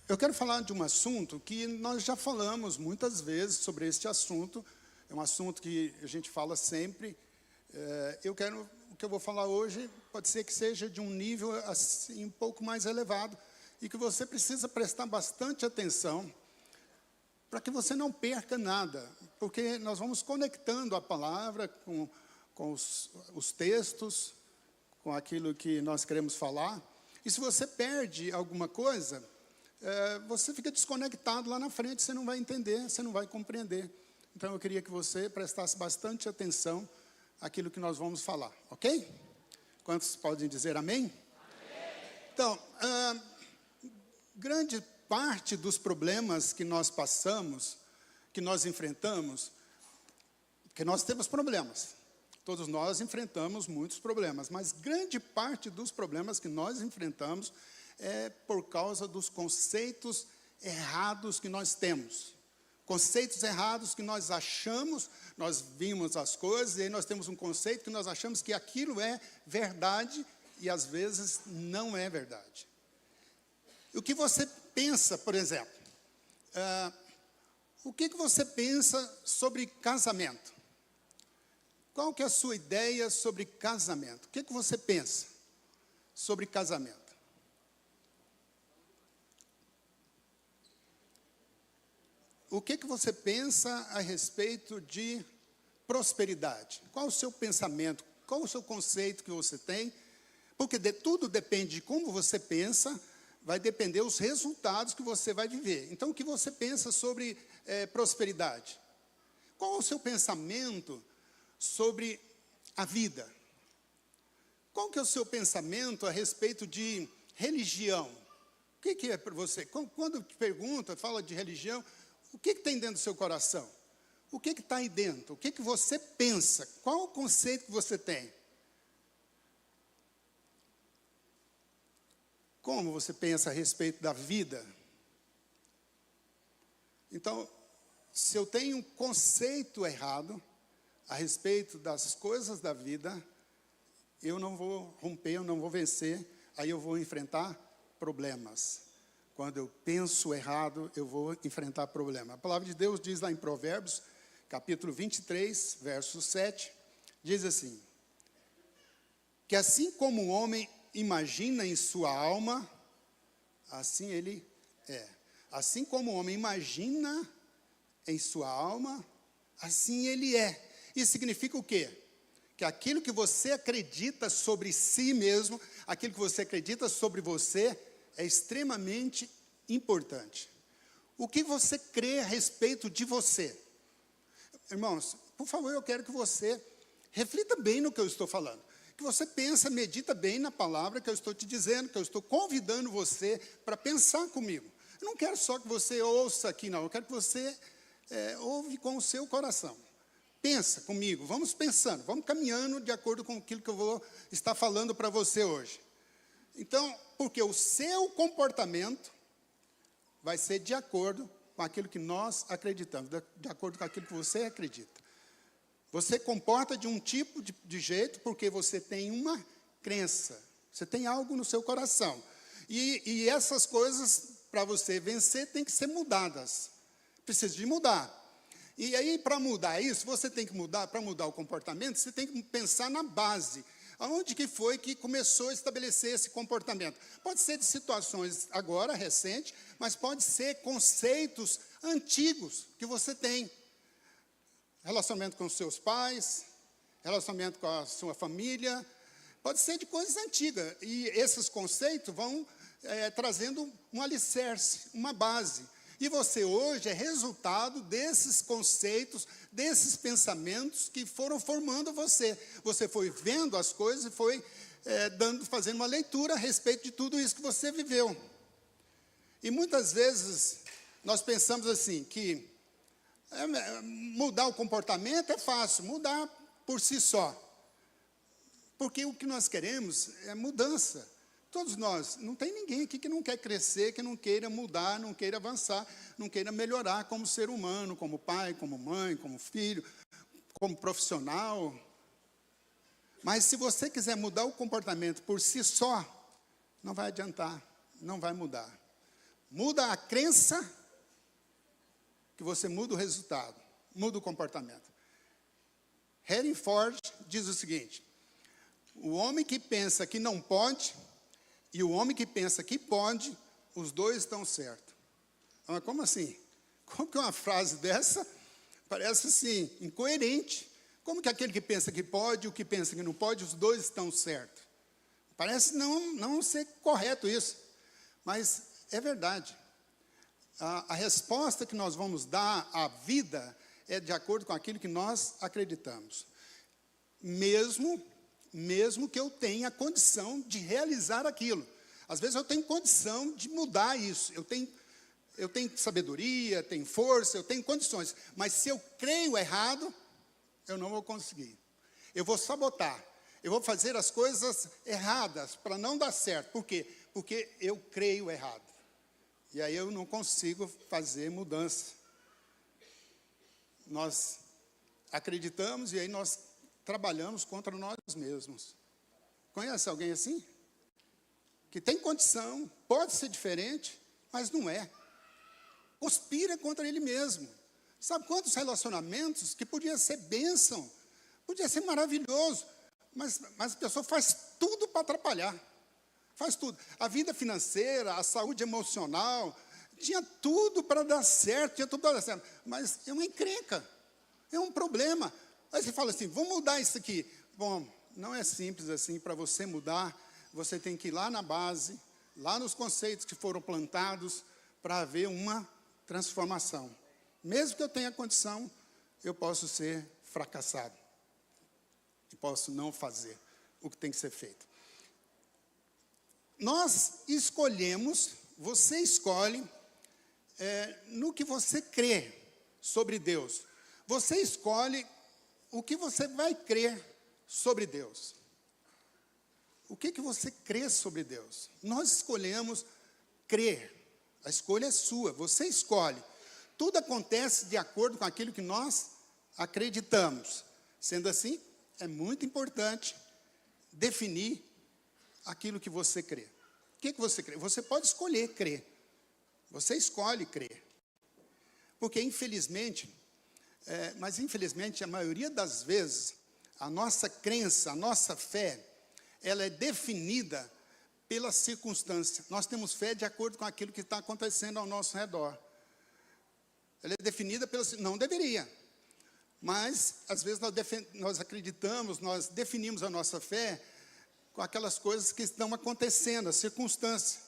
Eu quero falar de um assunto que nós já falamos muitas vezes sobre este assunto. É um assunto que a gente fala sempre. O que eu vou falar hoje pode ser que seja de um nível assim, um pouco mais elevado e que você precisa prestar bastante atenção para que você não perca nada, porque nós vamos conectando a palavra com os textos, com aquilo que nós queremos falar. E se você perde alguma coisa, você fica desconectado lá na frente, você não vai entender, você não vai compreender. Então, eu queria que você prestasse bastante atenção àquilo que nós vamos falar, ok? Quantos podem dizer amém? Amém. Então, grande parte dos problemas que nós passamos, que nós enfrentamos, porque nós temos problemas. Todos nós enfrentamos muitos problemas, mas grande parte dos problemas que nós enfrentamos é por causa dos conceitos errados que nós temos. Conceitos errados que nós achamos, nós vimos as coisas, e aí nós temos um conceito que nós achamos que aquilo é verdade, e às vezes não é verdade. O que você pensa, por exemplo, o que você pensa sobre casamento? Qual que é a sua ideia sobre casamento? O que você pensa sobre casamento? O que você pensa a respeito de prosperidade? Qual o seu pensamento? Qual o seu conceito que você tem? Porque tudo depende de como você pensa, vai depender os resultados que você vai viver. Então, o que você pensa sobre prosperidade? Qual o seu pensamento sobre a vida? Qual que é o seu pensamento a respeito de religião? O que é para você? Quando te pergunta, fala de religião, o que tem dentro do seu coração? O que está aí dentro? O que você pensa? Qual o conceito que você tem? Como você pensa a respeito da vida? Então, se eu tenho um conceito errado a respeito das coisas da vida, eu não vou romper, eu não vou vencer, aí eu vou enfrentar problemas. Quando eu penso errado, eu vou enfrentar problema. A palavra de Deus diz lá em Provérbios, capítulo 23, verso 7, diz assim: que assim como o homem imagina em sua alma, assim ele é. Assim como o homem imagina em sua alma, assim ele é. Isso significa o quê? Que aquilo que você acredita sobre si mesmo, aquilo que você acredita sobre você, é extremamente importante. O que você crê a respeito de você? Irmãos, por favor, eu quero que você reflita bem no que eu estou falando. Que você pensa, medita bem na palavra que eu estou te dizendo, que eu estou convidando você para pensar comigo. Eu não quero só que você ouça aqui, não. Eu quero que você ouve com o seu coração. Pensa comigo, vamos pensando, vamos caminhando de acordo com aquilo que eu vou estar falando para você hoje. Então, porque o seu comportamento vai ser de acordo com aquilo que nós acreditamos, de acordo com aquilo que você acredita. Você comporta de um tipo de jeito porque você tem uma crença, você tem algo no seu coração. E essas coisas, para você vencer, tem que ser mudadas. Precisa de mudar. E aí, para mudar isso, você tem que mudar, para mudar o comportamento, você tem que pensar na base. Aonde que foi que começou a estabelecer esse comportamento? Pode ser de situações agora, recentes, mas pode ser conceitos antigos que você tem. Relacionamento com os seus pais, relacionamento com a sua família, pode ser de coisas antigas. E esses conceitos vão trazendo um alicerce, uma base. E você hoje é resultado desses conceitos, desses pensamentos que foram formando você. Você foi vendo as coisas e foi fazendo uma leitura a respeito de tudo isso que você viveu. E muitas vezes nós pensamos assim, que mudar o comportamento é fácil, mudar por si só. Porque o que nós queremos é mudança. Todos nós, não tem ninguém aqui que não quer crescer, que não queira mudar, não queira avançar, não queira melhorar como ser humano, como pai, como mãe, como filho, como profissional. Mas se você quiser mudar o comportamento por si só, não vai adiantar, não vai mudar. muda a crença, que você muda o resultado, muda o comportamento. Henry Ford diz o seguinte: o homem que pensa que não pode e o homem que pensa que pode, os dois estão certos. Mas como assim? Como que uma frase dessa parece assim, incoerente? Como que aquele que pensa que pode e o que pensa que não pode, os dois estão certos? Parece não ser correto isso, mas é verdade. A resposta que nós vamos dar à vida é de acordo com aquilo que nós acreditamos. Mesmo que eu tenha condição de realizar aquilo. Às vezes eu tenho condição de mudar isso. Eu tenho sabedoria, tenho força, eu tenho condições. Mas se eu creio errado, eu não vou conseguir. Eu vou sabotar. Eu vou fazer as coisas erradas para não dar certo. Por quê? Porque eu creio errado. E aí eu não consigo fazer mudança. Nós acreditamos e aí nós trabalhamos contra nós mesmos. Conhece alguém assim? Que tem condição, pode ser diferente, mas não é. Conspira contra ele mesmo. Sabe quantos relacionamentos que podia ser bênção, podia ser maravilhoso, mas a pessoa faz tudo para atrapalhar. Faz tudo. A vida financeira, a saúde emocional, tinha tudo para dar certo, tinha tudo para dar certo. Mas é uma encrenca, é um problema. Aí você fala assim, vamos mudar isso aqui. Bom, não é simples assim. Para você mudar, você tem que ir lá na base, lá nos conceitos que foram plantados, para haver uma transformação. Mesmo que eu tenha condição, eu posso ser fracassado. E posso não fazer o que tem que ser feito. Nós escolhemos, você escolhe no que você crê sobre Deus. Você escolhe o que você vai crer sobre Deus. O que você crê sobre Deus? Nós escolhemos crer. A escolha é sua, você escolhe. Tudo acontece de acordo com aquilo que nós acreditamos. Sendo assim, é muito importante definir aquilo que você crê. O que você crê? Você pode escolher crer. Você escolhe crer. Porque, infelizmente, a maioria das vezes, a nossa crença, a nossa fé, ela é definida pela circunstância. Nós temos fé de acordo com aquilo que está acontecendo ao nosso redor. Ela é definida pela... Não deveria. Mas, às vezes, nós acreditamos, nós definimos a nossa fé com aquelas coisas que estão acontecendo, a circunstância.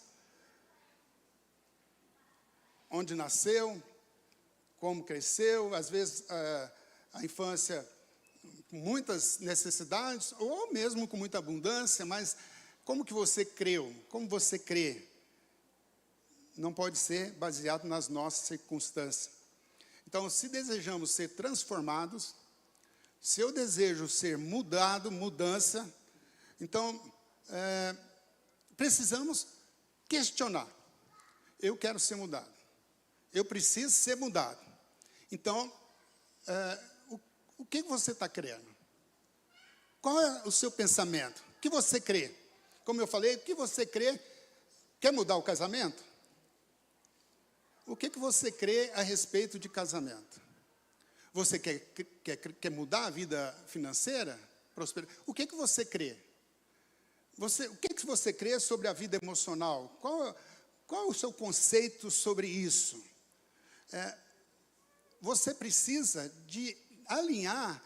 Onde nasceu, como cresceu, às vezes a infância com muitas necessidades, ou mesmo com muita abundância, mas como que você creu, como você crê, não pode ser baseado nas nossas circunstâncias. Então, se desejamos ser transformados, se eu desejo ser mudado, mudança, então, precisamos questionar. Eu quero ser mudado. Eu preciso ser mudado. Então, o que você está crendo? Qual é o seu pensamento? O que você crê? Como eu falei, o que você crê? Quer mudar o casamento? O que você crê a respeito de casamento? Você quer mudar a vida financeira? Prosperar? O que você crê? O que você crê sobre a vida emocional? Qual é o seu conceito sobre isso? Você precisa de alinhar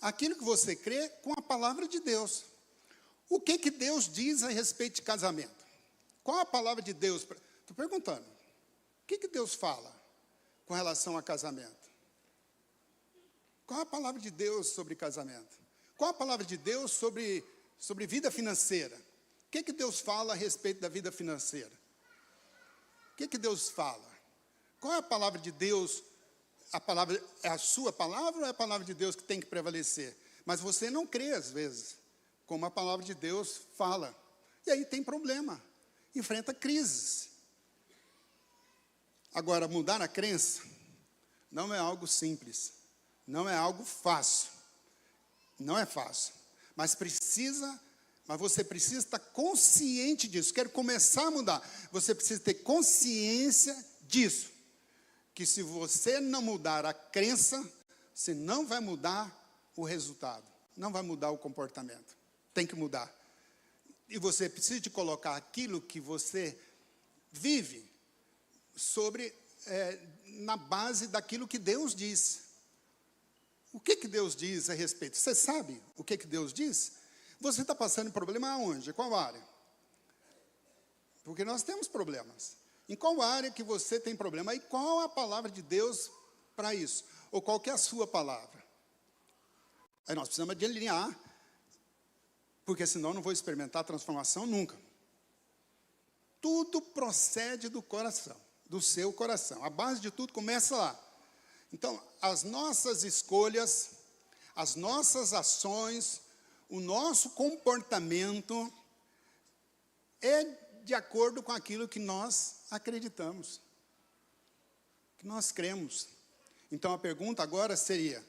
aquilo que você crê com a palavra de Deus. O que Deus diz a respeito de casamento? Qual a palavra de Deus? Estou perguntando. O que Deus fala com relação a casamento? Qual a palavra de Deus sobre casamento? Qual a palavra de Deus sobre vida financeira? O que Deus fala a respeito da vida financeira? O que Deus fala? Qual é a palavra de Deus? A palavra é a sua palavra ou é a palavra de Deus que tem que prevalecer? Mas você não crê, às vezes, como a palavra de Deus fala. E aí tem problema, enfrenta crises. Agora, mudar a crença não é algo simples, não é algo fácil. Não é fácil, mas precisa Mas você precisa estar consciente disso. Quero começar a mudar. Você precisa ter consciência disso. Que se você não mudar a crença, você não vai mudar o resultado. Não vai mudar o comportamento. Tem que mudar. E você precisa de colocar aquilo que você vive na base daquilo que Deus diz. O que Deus diz a respeito? Você sabe o que Deus diz? Você está passando problema aonde? Qual área? Porque nós temos problemas. Em qual área que você tem problema? E qual a palavra de Deus para isso? Ou qual que é a sua palavra? Aí nós precisamos de alinhar, porque senão eu não vou experimentar a transformação nunca. Tudo procede do coração, do seu coração. A base de tudo começa lá. Então, as nossas escolhas, as nossas ações, o nosso comportamento é de acordo com aquilo que nós acreditamos, que nós cremos. Então, a pergunta agora seria: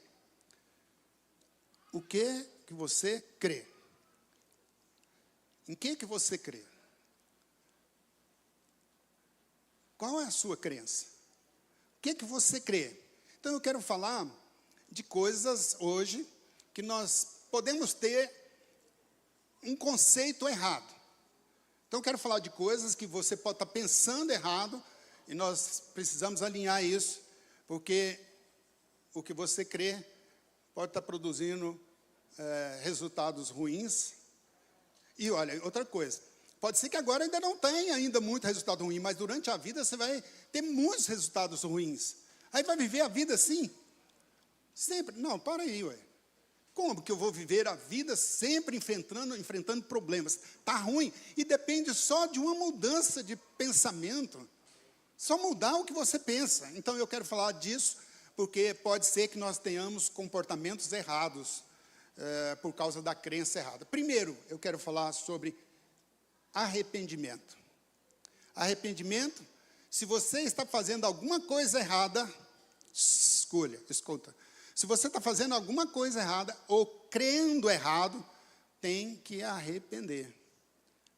o que você crê? Em que você crê? Qual é a sua crença? O que você crê? Então, eu quero falar de coisas hoje que nós podemos ter um conceito errado. Então, eu quero falar de coisas que você pode estar pensando errado e nós precisamos alinhar isso, porque o que você crê pode estar produzindo resultados ruins. E olha, outra coisa, pode ser que agora ainda não tenha ainda muito resultado ruim, mas durante a vida você vai ter muitos resultados ruins. Aí vai viver a vida assim? Sempre? Não, para aí, ué. Como que eu vou viver a vida sempre enfrentando problemas? Está ruim. E depende só de uma mudança de pensamento. Só mudar o que você pensa. Então, eu quero falar disso, porque pode ser que nós tenhamos comportamentos errados, por causa da crença errada. Primeiro, eu quero falar sobre arrependimento. Arrependimento, se você está fazendo alguma coisa errada, escuta. Se você está fazendo alguma coisa errada ou crendo errado, tem que arrepender.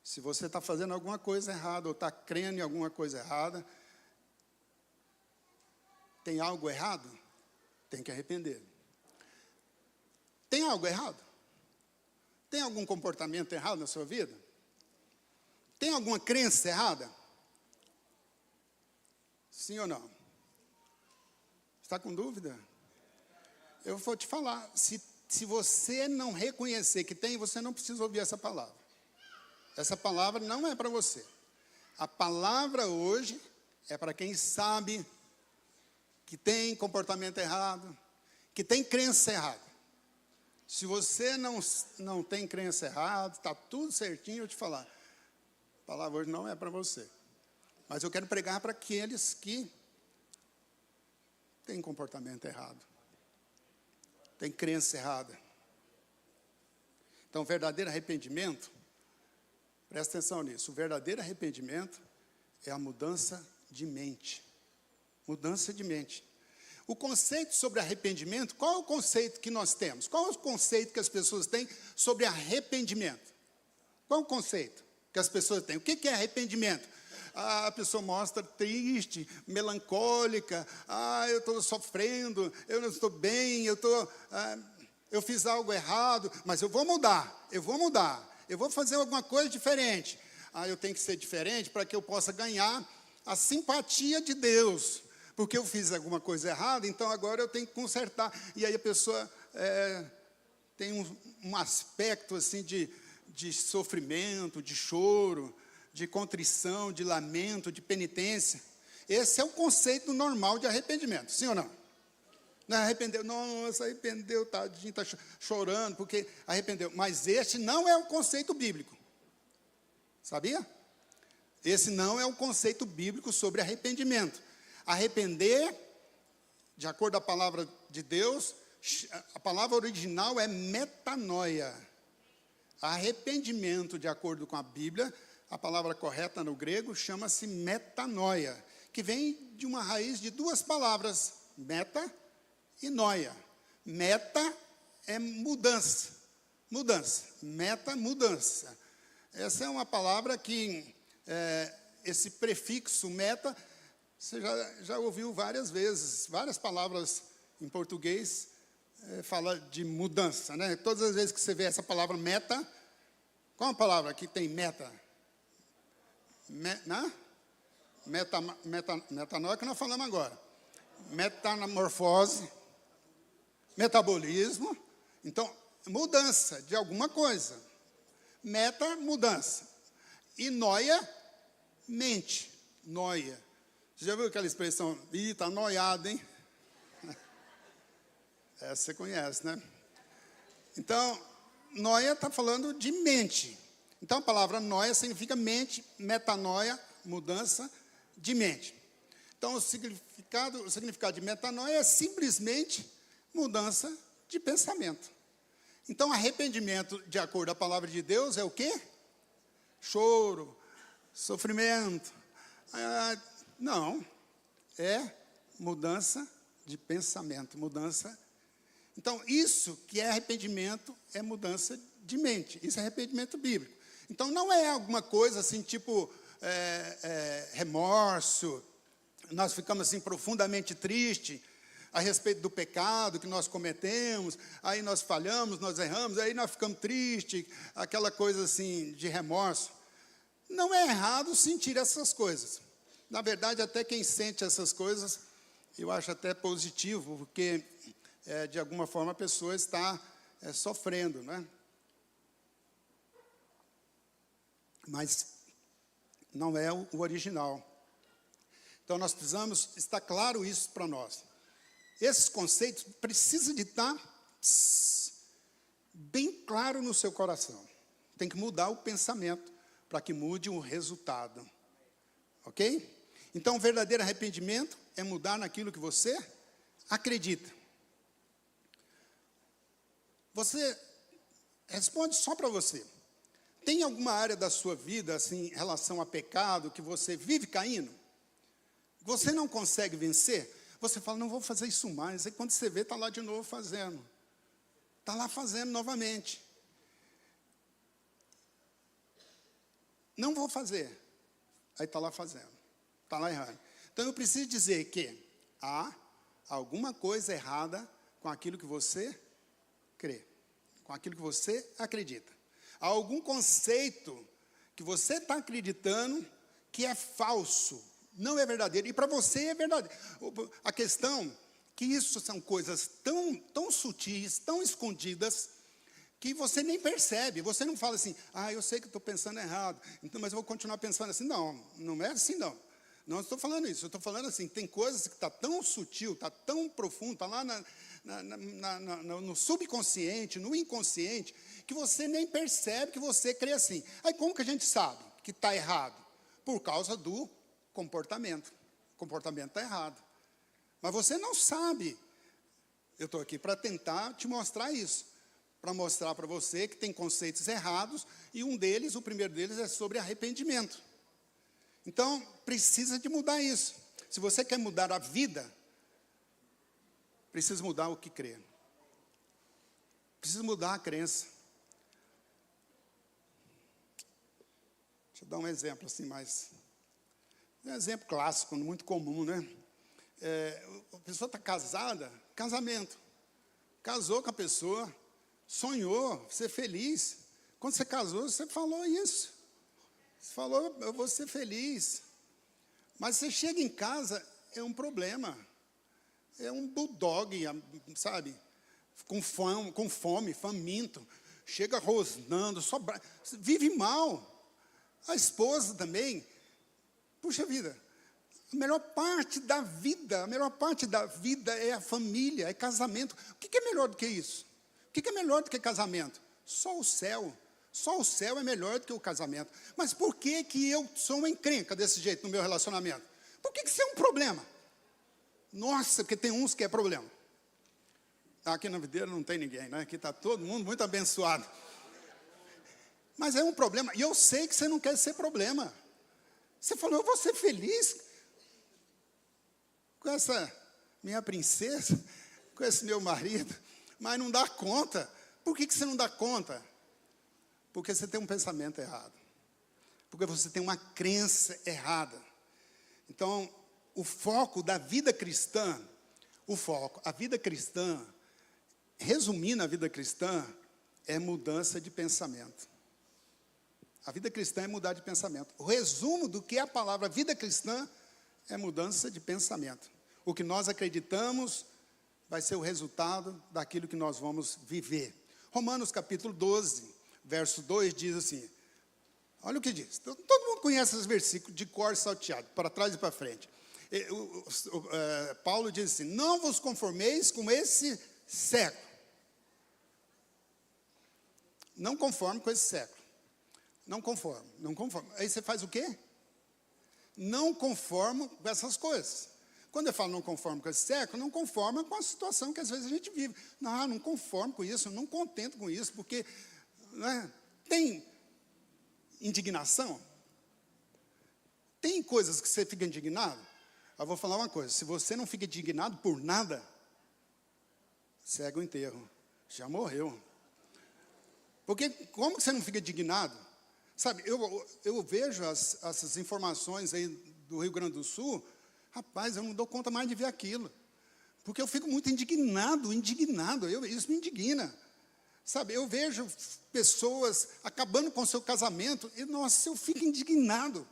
Se você está fazendo alguma coisa errada ou está crendo em alguma coisa errada, tem algo errado? Tem que arrepender. Tem algo errado? Tem algum comportamento errado na sua vida? Tem alguma crença errada? Sim ou não? Está com dúvida? Eu vou te falar, se você não reconhecer que tem, você não precisa ouvir essa palavra. Essa palavra não é para você. A palavra hoje é para quem sabe que tem comportamento errado, que tem crença errada. Se você não tem crença errada, está tudo certinho, eu te falar. A palavra hoje não é para você. Mas eu quero pregar para aqueles que têm comportamento errado. Tem crença errada. Então, o verdadeiro arrependimento, presta atenção nisso, o verdadeiro arrependimento é a mudança de mente. Mudança de mente. O conceito sobre arrependimento, qual é o conceito que nós temos? Qual é o conceito que as pessoas têm sobre arrependimento? Qual é o conceito que as pessoas têm? O que é arrependimento? A pessoa mostra triste, melancólica, eu estou sofrendo, eu não estou bem, eu fiz algo errado, mas eu vou mudar, eu vou fazer alguma coisa diferente. Eu tenho que ser diferente para que eu possa ganhar a simpatia de Deus, porque eu fiz alguma coisa errada, então agora eu tenho que consertar. E aí a pessoa tem um aspecto assim de sofrimento, de choro, de contrição, de lamento, de penitência. Esse é o conceito normal de arrependimento, sim ou não? Não arrependeu, nossa, arrependeu, tadinho, está chorando, porque arrependeu. Mas este não é o conceito bíblico. Sabia? Esse não é o conceito bíblico sobre arrependimento. Arrepender, de acordo com a palavra de Deus, a palavra original é metanoia. Arrependimento, de acordo com a Bíblia, a palavra correta no grego chama-se metanoia, que vem de uma raiz de duas palavras, meta e noia. Meta é mudança. mudança. Meta, mudança. Essa é uma palavra que, esse prefixo meta, você já ouviu várias vezes, várias palavras em português fala de mudança, né? Todas as vezes que você vê essa palavra meta, qual a palavra que tem meta? Metanoia que nós falamos agora. Metamorfose, metabolismo. Então, mudança de alguma coisa. Meta, mudança. E noia, mente. Noia. Você já viu aquela expressão? Ih, está noiado, hein? Essa você conhece, né? Então, noia está falando de mente. Então, a palavra noia significa mente, metanoia, mudança de mente. Então, o significado de metanoia é simplesmente mudança de pensamento. Então, arrependimento, de acordo com a palavra de Deus, é o quê? Choro, sofrimento. Não, é mudança de pensamento, mudança. Então, isso que é arrependimento é mudança de mente. Isso é arrependimento bíblico. Então, não é alguma coisa assim, tipo remorso. Nós ficamos assim profundamente tristes a respeito do pecado que nós cometemos. Aí nós falhamos, nós erramos, aí nós ficamos tristes. Aquela coisa assim de remorso. Não é errado sentir essas coisas. Na verdade, até quem sente essas coisas, eu acho até positivo, porque, de alguma forma, a pessoa está sofrendo, né? Mas não é o original. Então, nós precisamos estar claro isso para nós. Esses conceitos precisam de estar bem claro no seu coração. Tem que mudar o pensamento para que mude o resultado. Ok? Então, o verdadeiro arrependimento é mudar naquilo que você acredita. Você responde só para você. Tem alguma área da sua vida, assim, em relação a pecado, que você vive caindo? Você não consegue vencer? Você fala, não vou fazer isso mais. Aí quando você vê, está lá de novo fazendo. Está lá fazendo novamente. Não vou fazer. Aí está lá fazendo. Está lá errando. Então, eu preciso dizer que há alguma coisa errada com aquilo que você crê. Com aquilo que você acredita. Há algum conceito que você está acreditando que é falso, não é verdadeiro. E para você é verdadeiro. A questão é que isso são coisas tão sutis, tão escondidas, que você nem percebe. Você não fala assim, eu sei que estou pensando errado, então, mas eu vou continuar pensando assim. Não, não é assim não. Não estou falando isso, eu estou falando assim, tem coisas que está tão sutil, está tão profundo, está lá no subconsciente, no inconsciente, que você nem percebe que você crê assim. Aí como que a gente sabe que está errado? Por causa do comportamento. O comportamento está errado. Mas você não sabe. Eu estou aqui para tentar te mostrar isso. Para mostrar para você que tem conceitos errados, e o primeiro deles é sobre arrependimento. Então, precisa de mudar isso. Se você quer mudar a vida, precisa mudar o que crê. Precisa mudar a crença. Deixa eu dar um exemplo assim mais... É um exemplo clássico, muito comum, né? A pessoa está casada, casamento. Casou com a pessoa, sonhou ser feliz. Quando você casou, você falou isso. Você falou, eu vou ser feliz. Mas você chega em casa, é um problema. É um bulldog, sabe? Com fome, faminto. Chega rosnando, vive mal. A esposa também. Puxa vida, a melhor parte da vida é a família, é casamento. O que é melhor do que isso? O que é melhor do que casamento? Só o céu. Só o céu é melhor do que o casamento. Mas por que eu sou uma encrenca desse jeito no meu relacionamento? Por que isso é um problema? Nossa, porque tem uns que é problema. Aqui na videira não tem ninguém, né? Aqui está todo mundo muito abençoado. Mas é um problema. E eu sei que você não quer ser problema. Você falou, eu vou ser feliz com essa minha princesa, com esse meu marido, mas não dá conta. Por que você não dá conta? Porque você tem um pensamento errado. Porque você tem uma crença errada. Então, o foco da vida cristã, a vida cristã, resumindo a vida cristã, é mudança de pensamento. A vida cristã é mudar de pensamento. O resumo do que é a palavra vida cristã é mudança de pensamento. O que nós acreditamos vai ser o resultado daquilo que nós vamos viver. Romanos capítulo 12, verso 2 diz assim, olha o que diz. Todo mundo conhece esses versículos de cor salteado, para trás e para frente. Paulo diz assim, não vos conformeis com esse século. Não conforme com esse século. Não conforme. Aí você faz o quê? Não conforma com essas coisas. Quando eu falo não conformo com esse século, não conforma com a situação que às vezes a gente vive. Não conformo com isso, não contento com isso, porque tem indignação. Tem coisas que você fica indignado. Eu vou falar uma coisa, se você não fica indignado por nada, segue o enterro, já morreu. Porque como que você não fica indignado? Sabe, eu vejo essas informações aí do Rio Grande do Sul, rapaz, eu não dou conta mais de ver aquilo. Porque eu fico muito indignado, isso me indigna. Sabe, eu vejo pessoas acabando com o seu casamento, e nossa, eu fico indignado.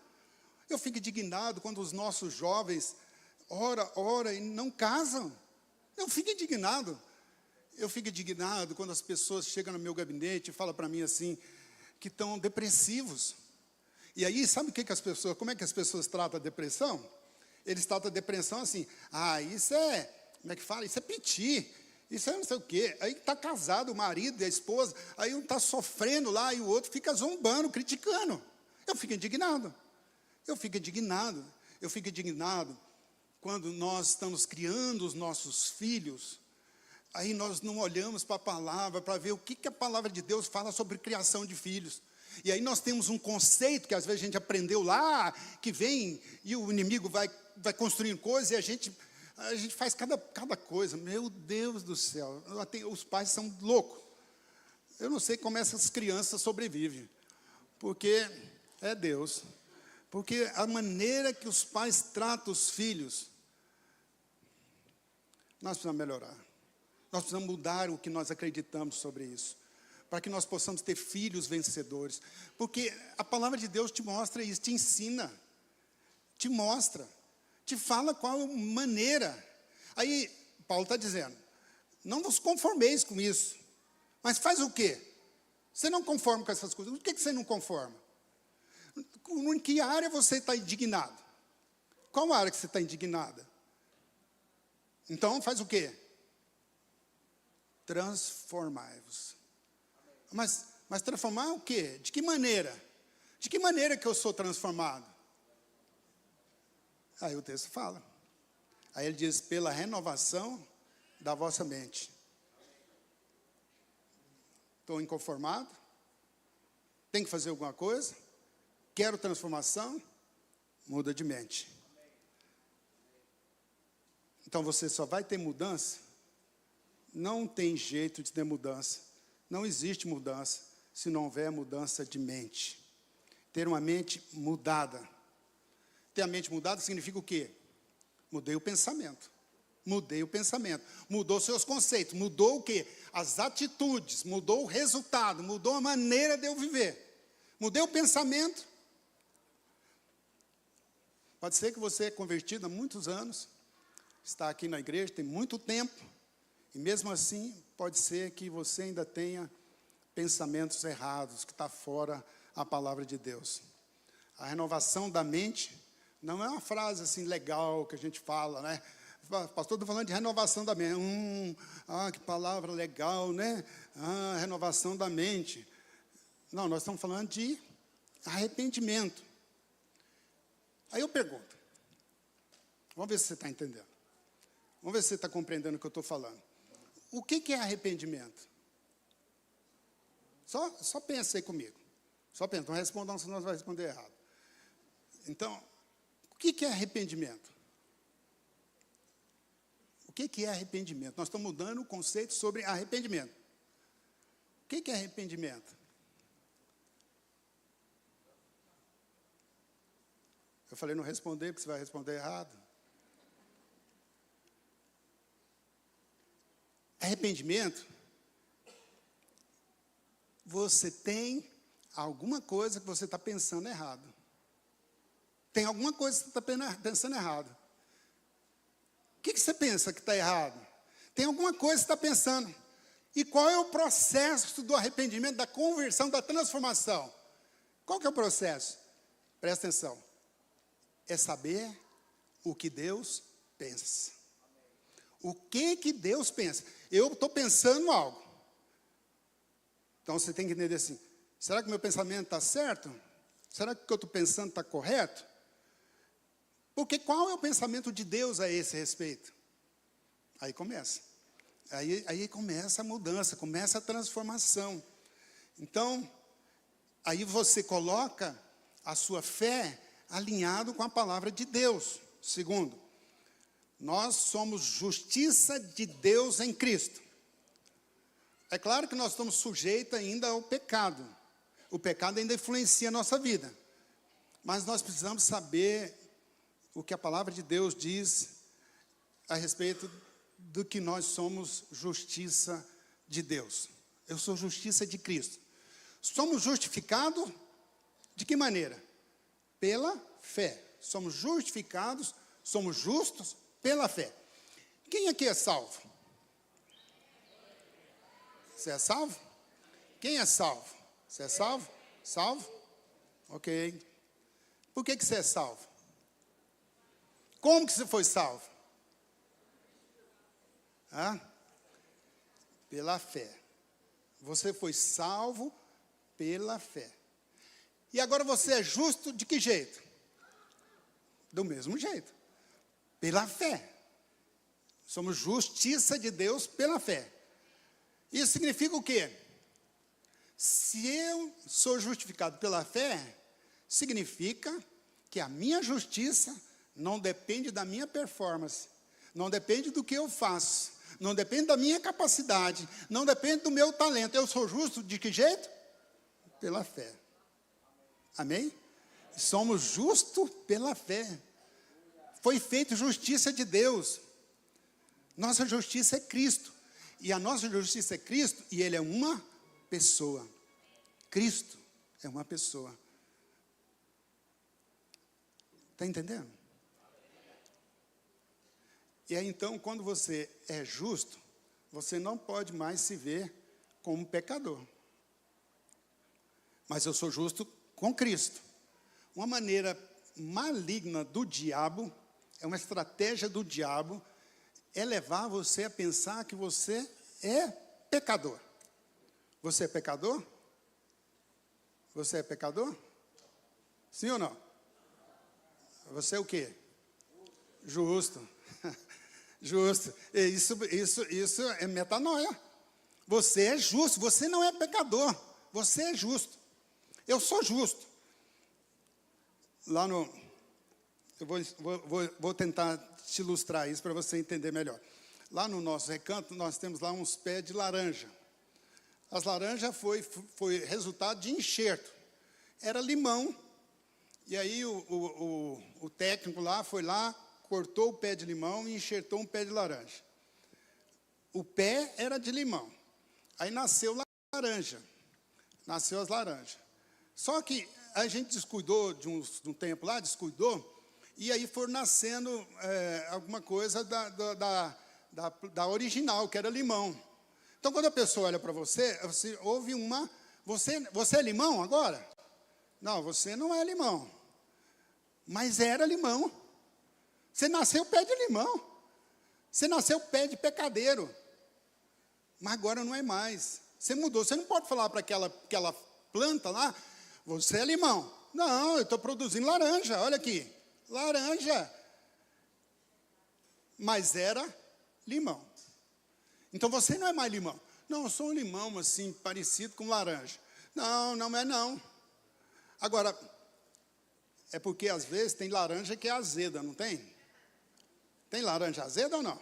Eu fico indignado quando os nossos jovens ora e não casam. Eu fico indignado. Eu fico indignado quando as pessoas chegam no meu gabinete e falam para mim assim, que estão depressivos. E aí, sabe como é que as pessoas tratam a depressão? Eles tratam a depressão assim, isso é, como é que fala? Isso é piti, isso é não sei o quê. Aí está casado o marido e a esposa, aí um está sofrendo lá e o outro fica zombando, criticando. Eu fico indignado. Quando nós estamos criando os nossos filhos, aí nós não olhamos para a palavra, para ver o que a palavra de Deus fala sobre criação de filhos. E aí nós temos um conceito que às vezes a gente aprendeu lá, que vem e o inimigo vai construindo coisas e a gente faz cada coisa. Meu Deus do céu, os pais são loucos. Eu não sei como essas crianças sobrevivem, porque é Deus. Porque a maneira que os pais tratam os filhos, nós precisamos melhorar. Nós precisamos mudar o que nós acreditamos sobre isso, para que nós possamos ter filhos vencedores. Porque a palavra de Deus te mostra isso, te ensina, te mostra, te fala qual maneira. Aí, Paulo está dizendo, não vos conformeis com isso. Mas faz o quê? Você não conforma com essas coisas. O que você não conforma? Em que área você está indignado? Qual área que você está indignada? Então, faz o quê? Transformai-vos. Mas transformar o quê? De que maneira? De que maneira que eu sou transformado? Aí o texto fala. Aí ele diz, pela renovação da vossa mente. Estou inconformado? Tenho que fazer alguma coisa? Quero transformação? Muda de mente. Então você só vai ter mudança? Não tem jeito de ter mudança. Não existe mudança se não houver mudança de mente. Ter uma mente mudada. Ter a mente mudada significa o quê? Mudei o pensamento. Mudou seus conceitos. Mudou o quê? As atitudes. Mudou o resultado. Mudou a maneira de eu viver. Mudei o pensamento. Pode ser que você é convertido há muitos anos, está aqui na igreja, tem muito tempo, e mesmo assim, pode ser que você ainda tenha pensamentos errados, que está fora a palavra de Deus. A renovação da mente não é uma frase assim legal que a gente fala, né? Pastor, estou falando de renovação da mente. Que palavra legal, né? Renovação da mente. Não, nós estamos falando de arrependimento. Aí eu pergunto, vamos ver se você está entendendo. Vamos ver se você está compreendendo o que eu estou falando. O que é arrependimento? Só pensa aí comigo. Só pensa, não responda, senão você vai responder errado. Então, o que é arrependimento? O que é arrependimento? Nós estamos mudando o conceito sobre arrependimento. O que é arrependimento? Eu falei, não responder, porque você vai responder errado. Arrependimento, você tem alguma coisa que você está pensando errado. Tem alguma coisa que você está pensando errado. O que você pensa que está errado? Tem alguma coisa que você está pensando. E qual é o processo do arrependimento, da conversão, da transformação? Qual que é o processo? Presta atenção. É saber o que Deus pensa. O que Deus pensa? Eu estou pensando algo. Então você tem que entender assim, será que meu pensamento está certo? Será que o que eu estou pensando está correto? Porque qual é o pensamento de Deus a esse respeito? Aí começa. Aí começa a mudança, começa a transformação. Então, aí você coloca a sua fé alinhado com a palavra de Deus. Segundo, nós somos justiça de Deus em Cristo. É claro que nós estamos sujeitos ainda ao pecado. O pecado ainda influencia a nossa vida. Mas nós precisamos saber o que a palavra de Deus diz a respeito do que nós somos justiça de Deus. Eu sou justiça de Cristo. Somos justificados de que maneira? Pela fé. Somos justificados, somos justos pela fé. Quem aqui é salvo? Você é salvo? Quem é salvo? Você é salvo? Salvo? Ok. Por que você é salvo? Como que você foi salvo? Pela fé. Você foi salvo pela fé. E agora você é justo de que jeito? Do mesmo jeito. Pela fé. Somos justiça de Deus pela fé. Isso significa o quê? Se eu sou justificado pela fé, significa que a minha justiça não depende da minha performance, não depende do que eu faço, não depende da minha capacidade, não depende do meu talento. Eu sou justo de que jeito? Pela fé. Amém? Somos justos pela fé. Foi feita justiça de Deus. Nossa justiça é Cristo. E a nossa justiça é Cristo, e Ele é uma pessoa. Cristo é uma pessoa. Está entendendo? E aí então, quando você é justo, você não pode mais se ver como pecador. Mas eu sou justo com Cristo. Uma maneira maligna do diabo, é uma estratégia do diabo, é levar você a pensar que você é pecador. Você é pecador? Você é pecador? Sim ou não? Você é o quê? Justo. Justo. Isso é metanoia. Você é justo, você não é pecador. Você é justo. Eu sou justo. Lá no... Eu vou tentar te ilustrar isso para você entender melhor. Lá no nosso recanto, nós temos lá uns pés de laranja. As laranjas foi resultado de enxerto. Era limão. E aí o técnico lá foi lá, cortou o pé de limão e enxertou um pé de laranja. O pé era de limão. Aí nasceu laranja. Nasceu as laranjas. Só que a gente descuidou de um tempo lá, descuidou, e aí foi nascendo alguma coisa da original, que era limão. Então, quando a pessoa olha para você ouve uma... Você é limão agora? Não, você não é limão. Mas era limão. Você nasceu pé de limão. Você nasceu pé de pecadeiro. Mas agora não é mais. Você mudou. Você não pode falar para aquela planta lá, você é limão. Não, eu estou produzindo laranja, olha aqui. Laranja. Mas era limão. Então você não é mais limão. Não, eu sou um limão assim, parecido com laranja. Não, não é não. Agora, é porque às vezes tem laranja que é azeda, não tem? Tem laranja azeda ou não?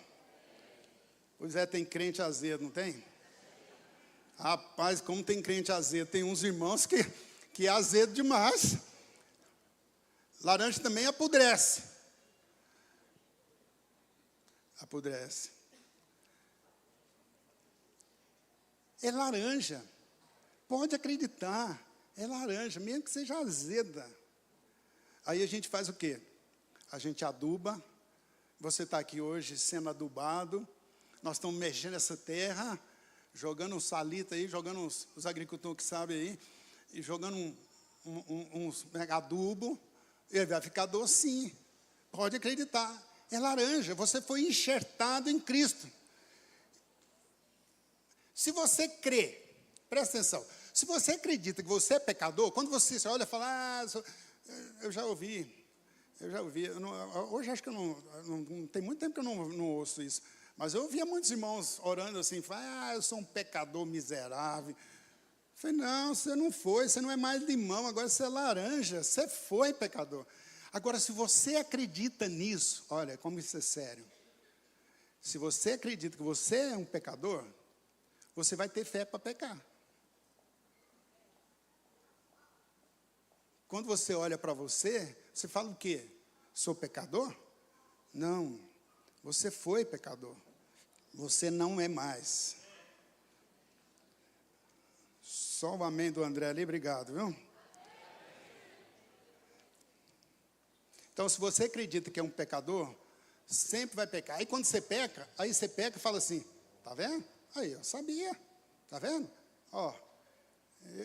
Pois é, tem crente azedo, não tem? Rapaz, como tem crente azedo. Tem uns irmãos que é azedo demais. Laranja também apodrece. Apodrece. É laranja. Pode acreditar. É laranja, mesmo que seja azeda. Aí a gente faz o quê? A gente aduba. Você está aqui hoje sendo adubado. Nós estamos mexendo essa terra, jogando um salito aí, jogando os agricultores que sabem aí, e jogando uns adubo, ele vai ficar docinho. Pode acreditar. É laranja. Você foi enxertado em Cristo. Se você crê, presta atenção, se você acredita que você é pecador, quando você olha e fala, eu já ouvi, hoje acho que não tem muito tempo que eu não ouço isso, mas eu ouvia muitos irmãos orando assim, eu sou um pecador miserável. Eu falei, não, você não foi, você não é mais limão, agora você é laranja, você foi pecador. Agora, se você acredita nisso, olha, como isso é sério. Se você acredita que você é um pecador, você vai ter fé para pecar. Quando você olha para você, você fala o quê? Sou pecador? Não, você foi pecador. Você não é mais. Só o amém do André ali, obrigado, viu? Então, se você acredita que é um pecador, sempre vai pecar. Aí quando você peca e fala assim, tá vendo? Aí, eu sabia, tá vendo? Ó,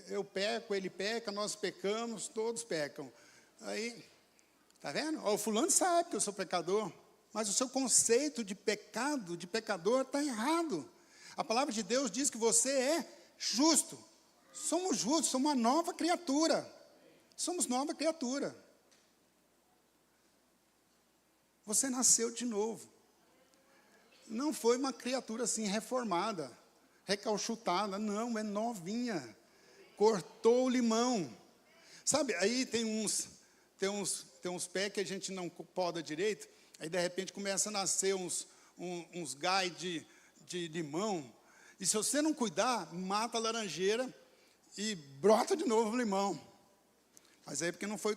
eu peco, ele peca, nós pecamos, todos pecam. Aí, tá vendo? Ó, o fulano sabe que eu sou pecador, mas o seu conceito de pecado, de pecador, está errado. A palavra de Deus diz que você é justo. Somos justos, somos uma nova criatura. Somos nova criatura. Você nasceu de novo. Não foi uma criatura assim reformada, recalchutada, não, é novinha. Cortou o limão. Sabe, aí tem uns pés que a gente não poda direito, aí de repente começa a nascer uns gai de limão, e se você não cuidar, mata a laranjeira e brota de novo o limão. Mas aí é porque não foi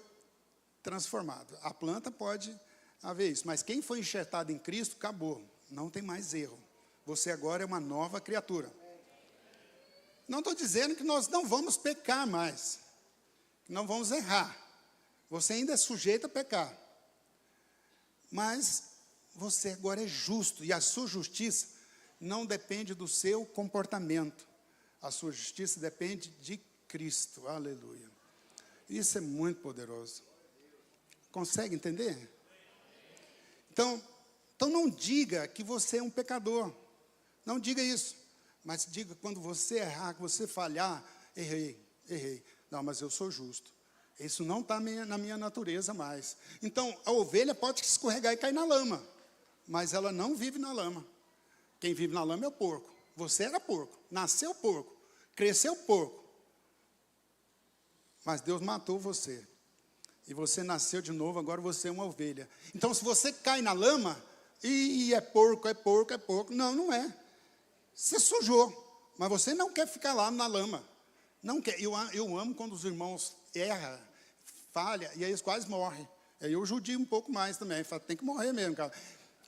transformado. A planta pode haver isso, mas quem foi enxertado em Cristo, acabou. Não tem mais erro. Você agora é uma nova criatura. Não estou dizendo que nós não vamos pecar mais. Que não vamos errar. Você ainda é sujeito a pecar. Mas você agora é justo. E a sua justiça não depende do seu comportamento. A sua justiça depende de Cristo. Aleluia. Isso é muito poderoso. Consegue entender? Então não diga que você é um pecador. Não diga isso. Mas diga quando você errar, que você falhar, errei. Não, mas eu sou justo. Isso não está na minha natureza mais. Então, a ovelha pode escorregar e cair na lama. Mas ela não vive na lama. Quem vive na lama é o porco. Você era porco. Nasceu porco. Cresceu porco. Mas Deus matou você. E você nasceu de novo, agora você é uma ovelha. Então, se você cai na lama, e é porco. Não, não é. Você sujou, mas você não quer ficar lá na lama. Não quer. Eu amo quando os irmãos erram, falham, e aí eles quase morrem. Aí eu judio um pouco mais também. Falo, tem que morrer mesmo, cara.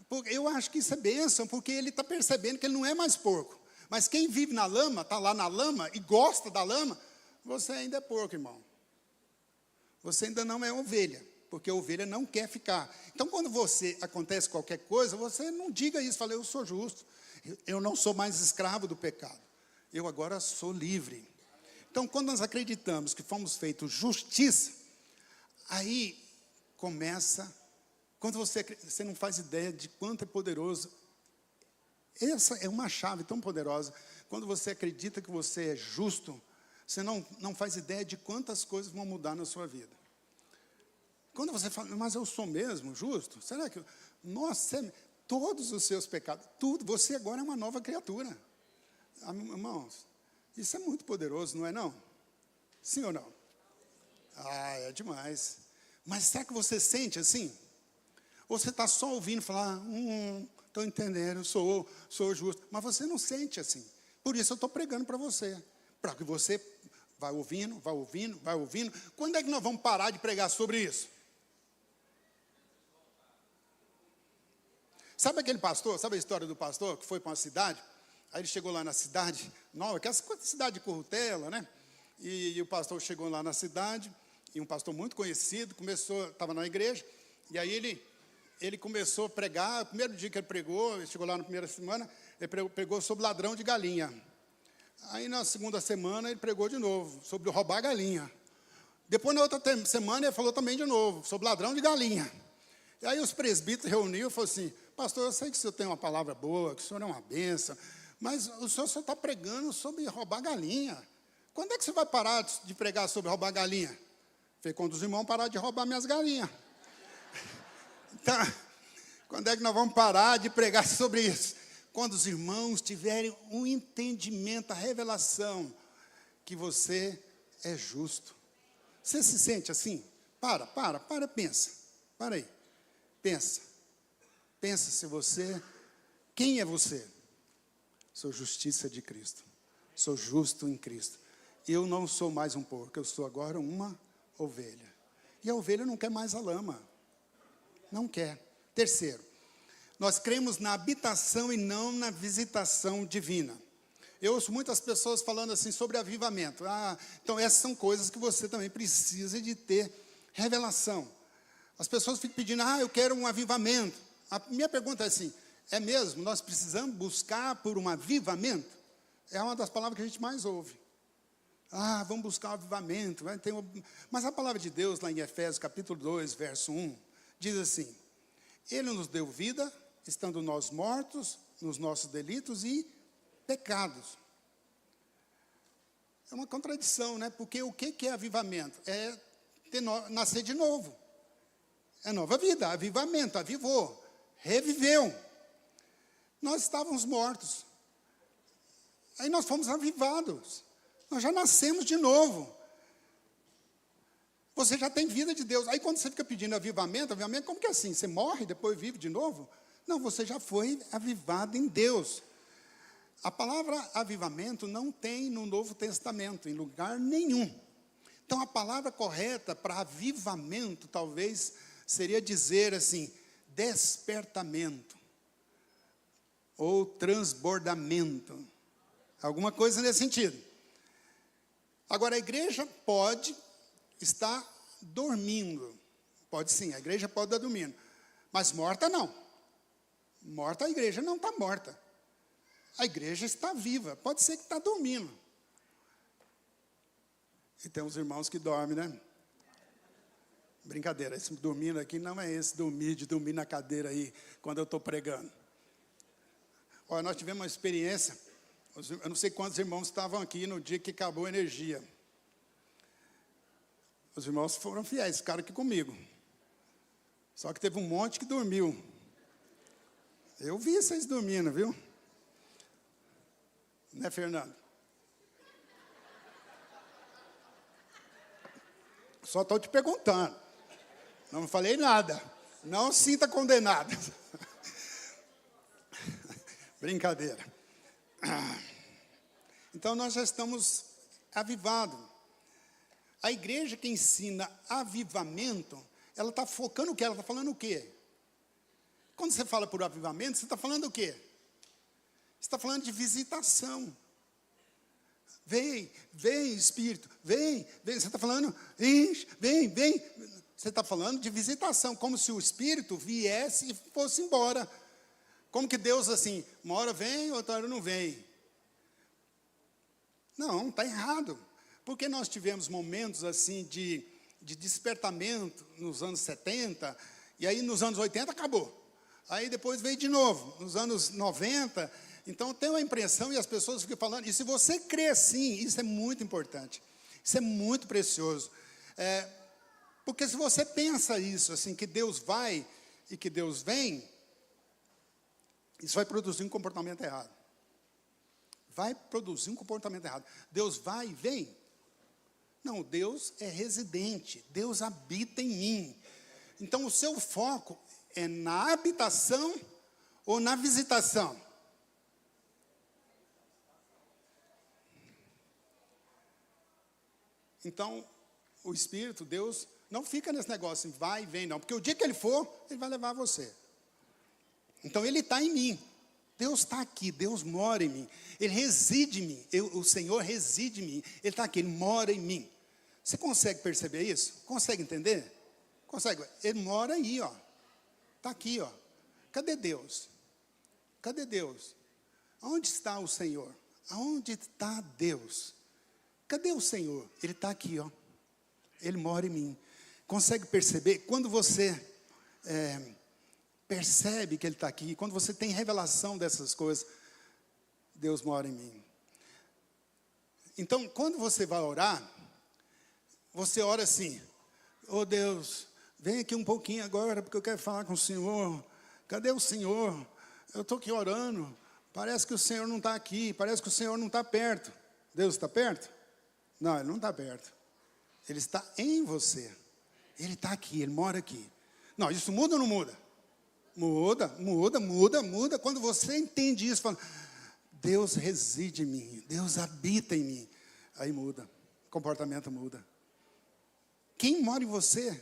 Porque eu acho que isso é bênção, porque ele está percebendo que ele não é mais porco. Mas quem vive na lama, está lá na lama e gosta da lama, você ainda é porco, irmão. Você ainda não é ovelha, porque a ovelha não quer ficar. Então, quando acontece qualquer coisa, você não diga isso. Fala, eu sou justo. Eu não sou mais escravo do pecado. Eu agora sou livre. Então, quando nós acreditamos que fomos feitos justiça, aí começa, quando você não faz ideia de quanto é poderoso. Essa é uma chave tão poderosa. Quando você acredita que você é justo, você não faz ideia de quantas coisas vão mudar na sua vida. Quando você fala, mas eu sou mesmo justo? Será que... Nossa, todos os seus pecados, tudo, você agora é uma nova criatura. Irmãos, isso é muito poderoso, não é não? Sim ou não? É demais. Mas será que você sente assim? Ou você está só ouvindo falar, estou entendendo, sou justo. Mas você não sente assim. Por isso eu estou pregando para você. Para que você vai ouvindo, vai ouvindo, vai ouvindo. Quando é que nós vamos parar de pregar sobre isso? Sabe aquele pastor, sabe a história do pastor que foi para uma cidade? Aí ele chegou lá na cidade nova, que é a cidade de Currutela, né? E o pastor chegou lá na cidade, e um pastor muito conhecido, estava na igreja, e aí ele começou a pregar. O primeiro dia que ele pregou, ele chegou lá na primeira semana, ele pregou sobre ladrão de galinha. Aí na segunda semana ele pregou de novo, sobre roubar galinha. Depois na outra semana ele falou também de novo, sobre ladrão de galinha. E aí os presbíteros reuniram e falaram assim: pastor, eu sei que o senhor tem uma palavra boa, que o senhor é uma bênção, mas o senhor só está pregando sobre roubar galinha. Quando é que você vai parar de pregar sobre roubar galinha? Falei: quando os irmãos parar de roubar minhas galinhas. Então, quando é que nós vamos parar de pregar sobre isso? Quando os irmãos tiverem um entendimento, a revelação que você é justo. Você se sente assim? Para, pensa. Para aí. Pensa se você, quem é você? Sou justiça de Cristo, sou justo em Cristo. Eu não sou mais um porco, eu sou agora uma ovelha. E a ovelha não quer mais a lama, não quer. Terceiro, nós cremos na habitação e não na visitação divina. Eu ouço muitas pessoas falando assim sobre avivamento. Então essas são coisas que você também precisa de ter revelação. As pessoas ficam pedindo: eu quero um avivamento. A minha pergunta é assim: é mesmo? Nós precisamos buscar por um avivamento? É uma das palavras que a gente mais ouve. Vamos buscar um avivamento. Mas a palavra de Deus, lá em Efésios, capítulo 2, verso 1, diz assim: Ele nos deu vida, estando nós mortos nos nossos delitos e pecados. É uma contradição, né? Porque o que é avivamento? É nascer de novo. É nova vida, avivamento, avivou, reviveu. Nós estávamos mortos. Aí nós fomos avivados. Nós já nascemos de novo. Você já tem vida de Deus. Aí quando você fica pedindo avivamento, como que é assim? Você morre e depois vive de novo? Não, você já foi avivado em Deus. A palavra avivamento não tem no Novo Testamento, em lugar nenhum. Então a palavra correta para avivamento talvez seria dizer assim: despertamento ou transbordamento, alguma coisa nesse sentido. Agora, a igreja pode estar dormindo, pode sim, a igreja pode estar dormindo, mas morta não. Morta, a igreja não está morta, a igreja está viva. Pode ser que está dormindo, e tem uns irmãos que dormem, né? Brincadeira, esse dormindo aqui não é esse de dormir na cadeira aí, quando eu estou pregando. Olha, nós tivemos uma experiência, eu não sei quantos irmãos estavam aqui no dia que acabou a energia. Os irmãos foram fiéis, ficaram aqui comigo. Só que teve um monte que dormiu. Eu vi vocês dormindo, viu? Né, Fernando? Só estou te perguntando. Não falei nada. Não sinta condenado. Brincadeira. Então nós já estamos avivados. A igreja que ensina avivamento, ela está focando o quê? Ela está falando o quê? Quando você fala por avivamento, você está falando o quê? Você está falando de visitação. Vem, Espírito, vem. Você está falando, vem. Você está falando de visitação, como se o Espírito viesse e fosse embora. Como que Deus assim, uma hora vem, outra hora não vem. Não, está errado. Porque nós tivemos momentos assim de despertamento nos anos 70, e aí nos anos 80 acabou. Aí depois veio de novo, nos anos 90. Então tem uma impressão e as pessoas ficam falando. E se você crê assim, isso é muito importante. Isso é muito precioso. Porque se você pensa isso, assim, que Deus vai e que Deus vem, isso vai produzir um comportamento errado. Vai produzir um comportamento errado. Deus vai e vem. Não, Deus é residente, Deus habita em mim. Então o seu foco é na habitação ou na visitação? Então, o Espírito, Deus, não fica nesse negócio, assim, vai e vem, não. Porque o dia que Ele for, Ele vai levar você. Então, Ele está em mim. Deus está aqui, Deus mora em mim. Ele reside em mim. O Senhor reside em mim. Ele está aqui, Ele mora em mim. Você consegue perceber isso? Consegue entender? Consegue? Ele mora aí, ó. Está aqui, ó. Cadê Deus? Cadê Deus? Onde está o Senhor? Aonde está Deus? Cadê o Senhor? Ele está aqui, ó. Ele mora em mim. Consegue perceber? Quando você percebe que Ele está aqui, quando você tem revelação dessas coisas, Deus mora em mim. Então, quando você vai orar, você ora assim: oh Deus, vem aqui um pouquinho agora, porque eu quero falar com o Senhor. Cadê o Senhor? Eu estou aqui orando, parece que o Senhor não está aqui, parece que o Senhor não está perto. Deus está perto? Não, Ele não está perto. Ele está em você. Ele está aqui, Ele mora aqui. Não, isso muda ou não muda? Muda. Quando você entende isso, fala, Deus reside em mim, Deus habita em mim. Aí muda, o comportamento muda. Quem mora em você?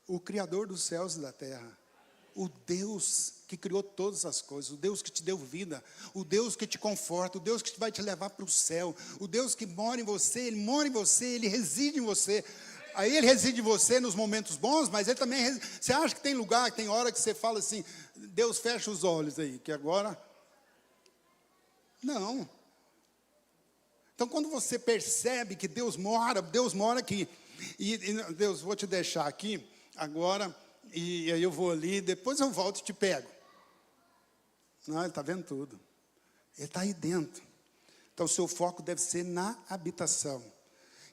O Criador dos céus e da terra. O Deus que criou todas as coisas, o Deus que te deu vida, o Deus que te conforta, o Deus que vai te levar para o céu, o Deus que mora em você, Ele mora em você, Ele reside em você. Aí Ele reside em você nos momentos bons, mas Ele também, você acha que tem lugar, que tem hora que você fala assim, Deus fecha os olhos aí, que agora, não. Então quando você percebe que Deus mora aqui, e Deus, vou te deixar aqui agora, e aí eu vou ali, depois eu volto e te pego. Não, Ele está vendo tudo. Ele está aí dentro. Então o seu foco deve ser na habitação.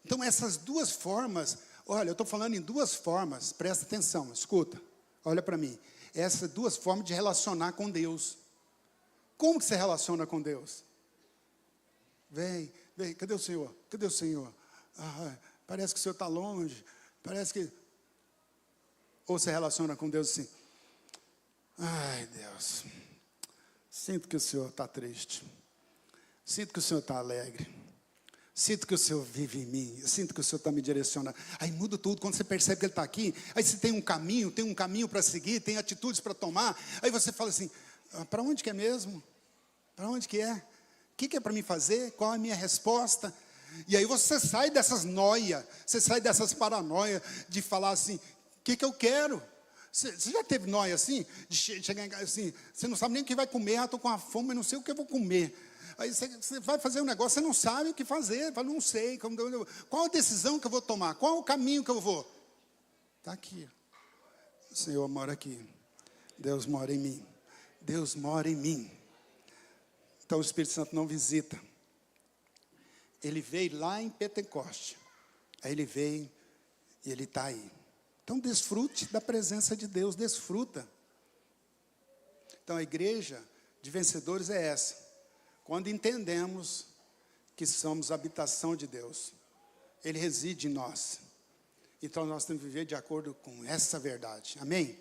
Então essas duas formas, olha, eu estou falando em duas formas, presta atenção, escuta, olha para mim. Essas duas formas de relacionar com Deus. Como que você relaciona com Deus? Vem, cadê o Senhor? Cadê o Senhor? Parece que o Senhor está longe, parece que... Ou você relaciona com Deus assim, ai Deus, sinto que o Senhor está triste, sinto que o Senhor está alegre, sinto que o Senhor vive em mim, eu sinto que o Senhor está me direcionando. Aí muda tudo, quando você percebe que Ele está aqui, aí você tem um caminho para seguir, tem atitudes para tomar, aí você fala assim, para onde que é mesmo? Para onde que é? O que é para mim fazer? Qual é a minha resposta? E aí você sai dessas noias, você sai dessas paranoias de falar assim, o que eu quero? Você já teve noia assim? De chegar em casa assim, você não sabe nem o que vai comer, estou com uma fome, mas não sei o que eu vou comer. Aí você vai fazer um negócio, você não sabe o que fazer, fala, não sei, qual a decisão que eu vou tomar, qual o caminho que eu vou? Está aqui, o Senhor mora aqui, Deus mora em mim, Deus mora em mim. Então o Espírito Santo não visita. Ele veio lá em Pentecoste, aí Ele veio e Ele está aí. Então desfrute da presença de Deus, desfruta. Então a igreja de vencedores é essa. Quando entendemos que somos habitação de Deus, Ele reside em nós. Então nós temos que viver de acordo com essa verdade. Amém?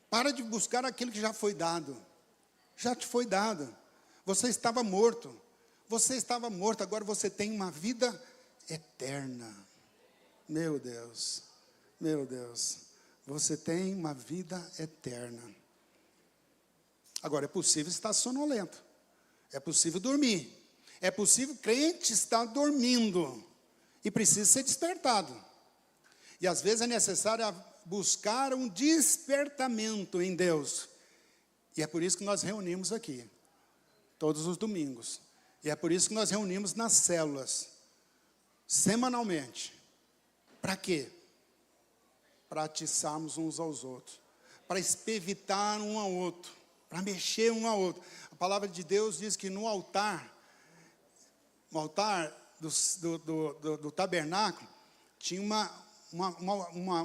Para de buscar aquilo que já foi dado. Já te foi dado. Você estava morto. Você estava morto, agora você tem uma vida eterna. Meu Deus. Meu Deus, você tem uma vida eterna. Agora, é possível estar sonolento. É possível dormir. É possível, crente estar dormindo. E precisa ser despertado. E às vezes é necessário buscar um despertamento em Deus. E é por isso que nós reunimos aqui. Todos os domingos. E é por isso que nós reunimos nas células. Semanalmente. Para quê? Para atiçarmos uns aos outros, para espevitar um ao outro, para mexer um ao outro. A palavra de Deus diz que no altar do tabernáculo, tinha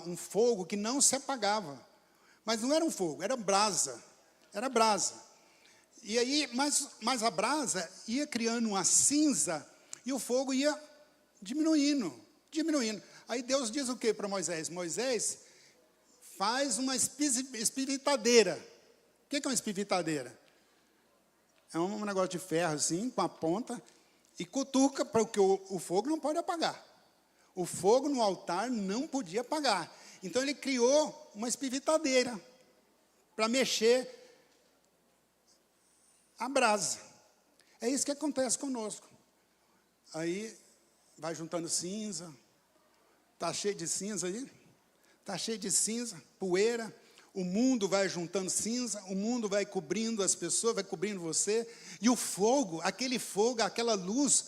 um fogo que não se apagava. Mas não era um fogo, era brasa. E aí, mas a brasa ia criando uma cinza e o fogo ia diminuindo. Aí Deus diz o que para Moisés? Moisés faz uma espivitadeira. O que é uma espivitadeira? É um negócio de ferro assim, com a ponta, e cutuca, porque o fogo não pode apagar. O fogo no altar não podia apagar. Então ele criou uma espivitadeira para mexer a brasa. É isso que acontece conosco. Aí vai juntando cinza. Está cheio de cinza aí? Está cheio de cinza, poeira. O mundo vai juntando cinza, o mundo vai cobrindo as pessoas, vai cobrindo você. E o fogo, aquela luz,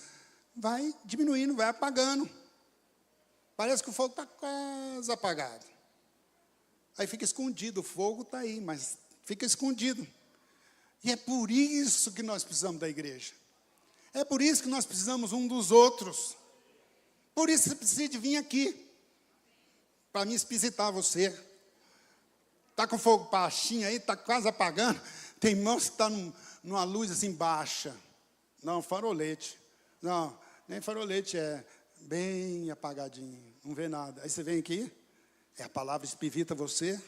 vai diminuindo, vai apagando. Parece que o fogo está quase apagado. Aí fica escondido, o fogo está aí, mas fica escondido. E é por isso que nós precisamos da igreja. É por isso que nós precisamos um dos outros. Por isso você precisa de vir aqui, para me visitar você. Está com fogo baixinho aí, está quase apagando. Tem irmãos que estão numa luz assim baixa. Não, farolete. Não, nem farolete, é bem apagadinho, não vê nada. Aí você vem aqui, a palavra espivita você,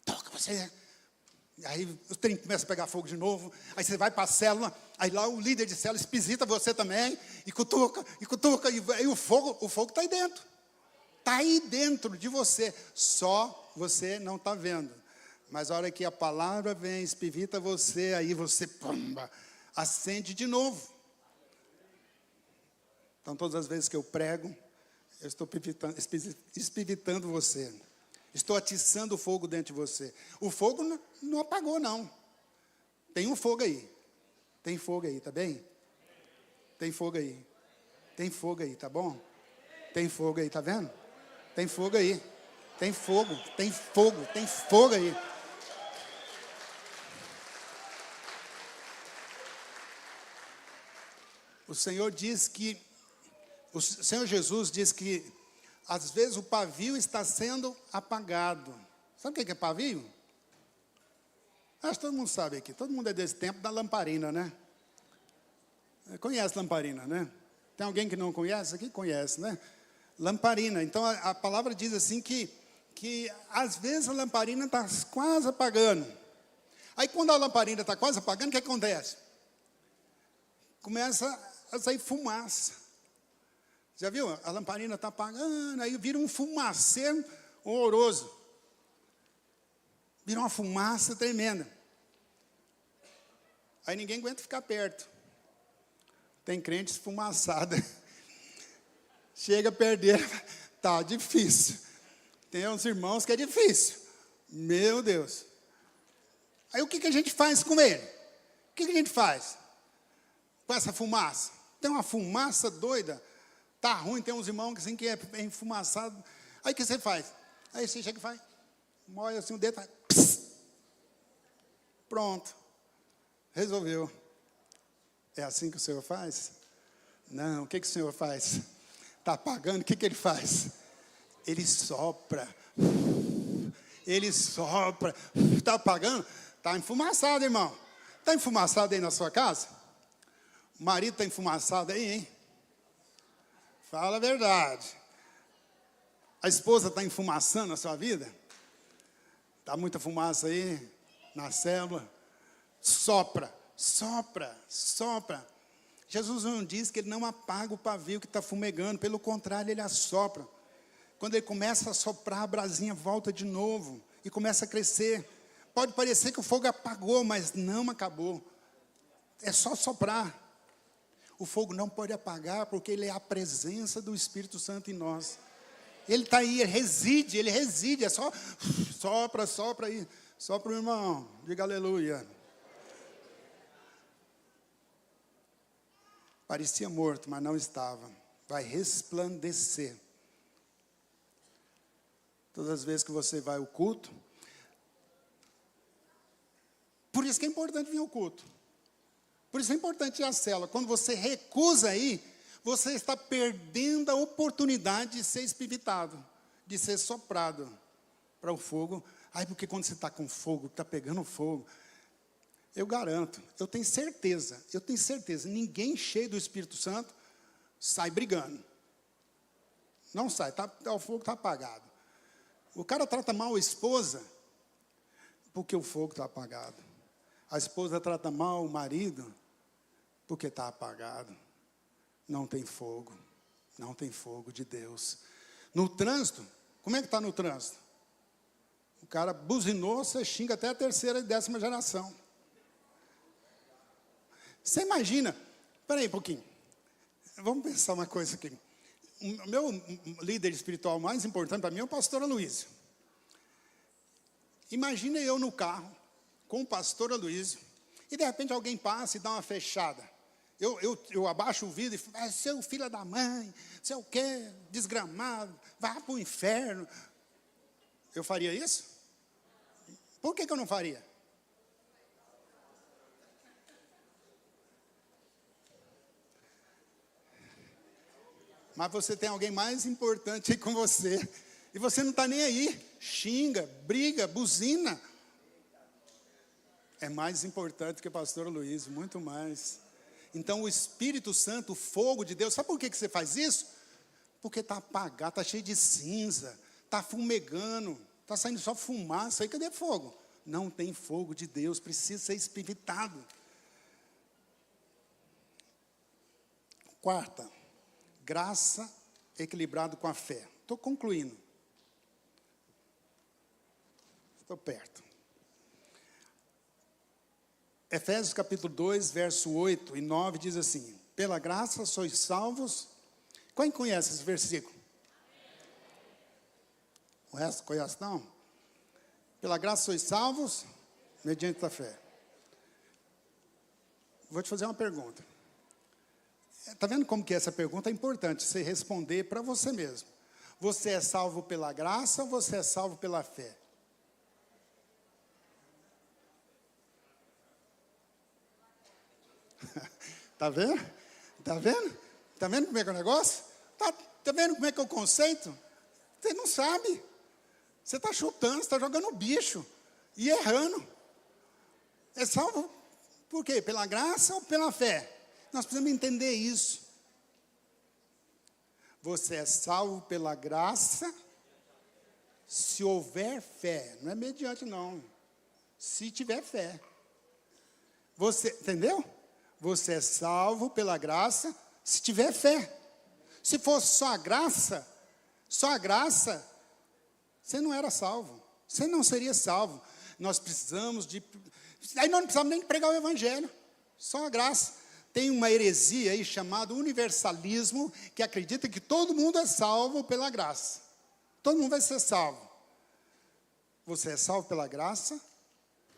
toca você. Aí o trem começa a pegar fogo de novo. Aí você vai para a célula, aí lá o líder de célula espivita você também, e cutuca, e aí o fogo está aí dentro. Está aí dentro de você, só você não está vendo. Mas a hora que a palavra vem, espivita você, aí você, pumba, acende de novo. Então, todas as vezes que eu prego, eu estou espivitando você. Estou atiçando o fogo dentro de você. O fogo não apagou, não. Tem um fogo aí. Tem fogo aí, tá bem? Tem fogo aí. Tem fogo aí, tá bom? Tem fogo aí, tá vendo? Tem fogo aí. Tem fogo, tem fogo, tem fogo aí. O Senhor Jesus diz que, às vezes, o pavio está sendo apagado. Sabe o que é pavio? Acho que todo mundo sabe aqui. Todo mundo é desse tempo da lamparina, né? Conhece lamparina, né? Tem alguém que não conhece aqui? Conhece, né? Lamparina. Então, a palavra diz assim que às vezes a lamparina está quase apagando. Aí, quando a lamparina está quase apagando, o que acontece? Começa a sair fumaça. Já viu? A lamparina está apagando, aí vira um fumaceiro horroroso. Vira uma fumaça tremenda. Aí ninguém aguenta ficar perto. Tem crente esfumaçada. Chega a perder, tá difícil. Tem uns irmãos que é difícil. Meu Deus. Aí o que a gente faz com ele? O que a gente faz com essa fumaça? Tem uma fumaça doida. Tá ruim, tem uns irmãos assim, que é enfumaçado. Aí o que você faz? Aí você chega e faz, molha assim o dedo, faz, pss, pronto. Resolveu. É assim que o Senhor faz? Não, o que o Senhor faz? Está apagando, o que ele faz? Ele sopra. Ele sopra. Está apagando? Está enfumaçado, irmão. Está enfumaçado aí na sua casa? O marido está enfumaçado aí, hein? Fala a verdade. A esposa está enfumaçando a sua vida? Está muita fumaça aí na célula? Sopra, sopra, sopra. Jesus não diz que ele não apaga o pavio que está fumegando. Pelo contrário, ele assopra. Quando ele começa a soprar, a brasinha volta de novo e começa a crescer. Pode parecer que o fogo apagou, mas não acabou. É só soprar. O fogo não pode apagar, porque ele é a presença do Espírito Santo em nós. Ele está aí, ele reside, é só sopra, sopra aí. Sopra o irmão, diga aleluia. Parecia morto, mas não estava. Vai resplandecer. Todas as vezes que você vai ao culto. Por isso que é importante vir ao culto. Por isso é importante ir à célula. Quando você recusa aí, você está perdendo a oportunidade de ser espivitado, de ser soprado para o fogo. Ai, porque quando você está com fogo, está pegando fogo, eu garanto, eu tenho certeza, ninguém cheio do Espírito Santo sai brigando. Não sai, o fogo está apagado. O cara trata mal a esposa, porque o fogo está apagado. A esposa trata mal o marido, porque está apagado. não tem fogo. Não tem fogo de Deus. No trânsito, como é que está no trânsito? O cara buzinou, você xinga até a terceira e 10ª geração. Você imagina, espera aí um pouquinho. Vamos pensar uma coisa aqui. O meu líder espiritual mais importante para mim é o pastor Aloysio. Imagina eu no carro, com o pastor Aloysio, e de repente alguém passa e dá uma fechada. Eu abaixo o vidro e falo, seu filho da mãe, seu quê, desgramado, vá para o inferno. Eu faria isso? Por que eu não faria? Mas você tem alguém mais importante aí com você. E você não está nem aí. Xinga, briga, buzina. É mais importante que o pastor Luiz, muito mais. Então o Espírito Santo, o fogo de Deus, sabe por que você faz isso? Porque está apagado, está cheio de cinza, está fumegando, está saindo só fumaça. Aí cadê fogo? Não tem fogo de Deus, precisa ser espiritado. Quarta, graça equilibrado com a fé. Estou concluindo. Estou perto. Efésios capítulo 2, verso 8 e 9 diz assim: pela graça sois salvos. Quem conhece esse versículo? O resto conhece não? Pela graça sois salvos, mediante a fé. Vou te fazer uma pergunta. Está vendo como que essa pergunta é importante você responder para você mesmo? Você é salvo pela graça ou você é salvo pela fé? Está vendo? Está vendo? Está vendo como é que é o negócio? Está vendo como é que é o conceito? Você não sabe. Você está chutando, você está jogando bicho e errando. É salvo por quê? Pela graça ou pela fé? Nós precisamos entender isso. Você é salvo pela graça se houver fé. Não é mediante, não. Se tiver fé. Você, entendeu? Você é salvo pela graça se tiver fé. Se fosse só a graça, você não era salvo. Você não seria salvo. Nós precisamos de... Aí nós não precisamos nem pregar o evangelho. Só a graça. Tem uma heresia aí chamada universalismo, que acredita que todo mundo é salvo pela graça. Todo mundo vai ser salvo. Você é salvo pela graça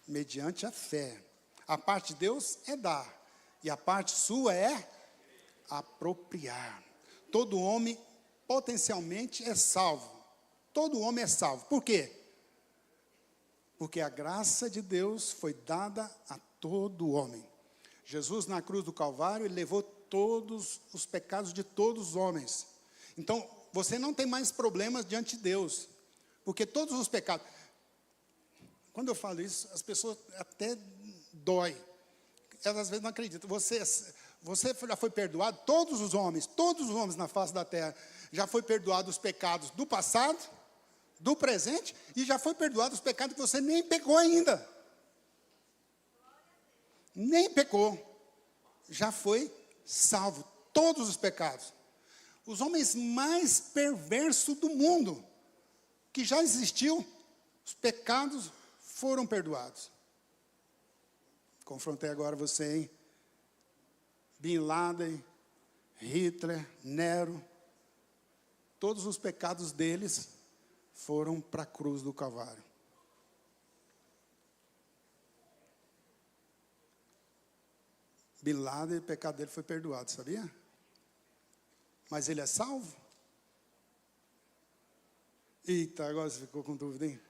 mediante a fé. A parte de Deus é dar. E a parte sua é apropriar. Todo homem potencialmente é salvo. Todo homem é salvo. Por quê? Porque a graça de Deus foi dada a todo homem. Jesus na cruz do Calvário, ele levou todos os pecados de todos os homens. Então, você não tem mais problemas diante de Deus. Porque todos os pecados... Quando eu falo isso, as pessoas até dói. Elas às vezes não acreditam. Você já foi perdoado, todos os homens na face da terra, já foi perdoado os pecados do passado, do presente, e já foi perdoado os pecados que você nem pecou ainda. Nem pecou. Já foi salvo. Todos os pecados. Os homens mais perversos do mundo, que já existiu, os pecados foram perdoados. Confrontei agora você, hein? Bin Laden, Hitler, Nero, todos os pecados deles foram para a cruz do Calvário. Bin Laden, o pecado dele foi perdoado, sabia? Mas ele é salvo? Eita, agora você ficou com dúvida, hein?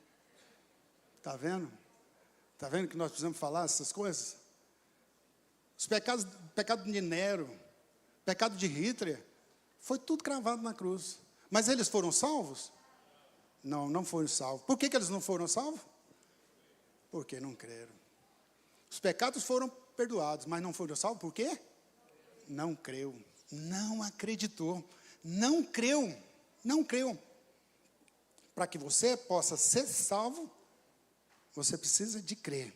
Está vendo? Está vendo que nós precisamos falar essas coisas? Os pecados, pecado de Nero, pecado de Hitler, foi tudo cravado na cruz. Mas eles foram salvos? Não, não foram salvos. Por que eles não foram salvos? Porque não creram. Os pecados foram perdoados, mas não foram salvos. Por quê? Não creu. Não acreditou. Não creu. Não creu. Para que você possa ser salvo, você precisa de crer.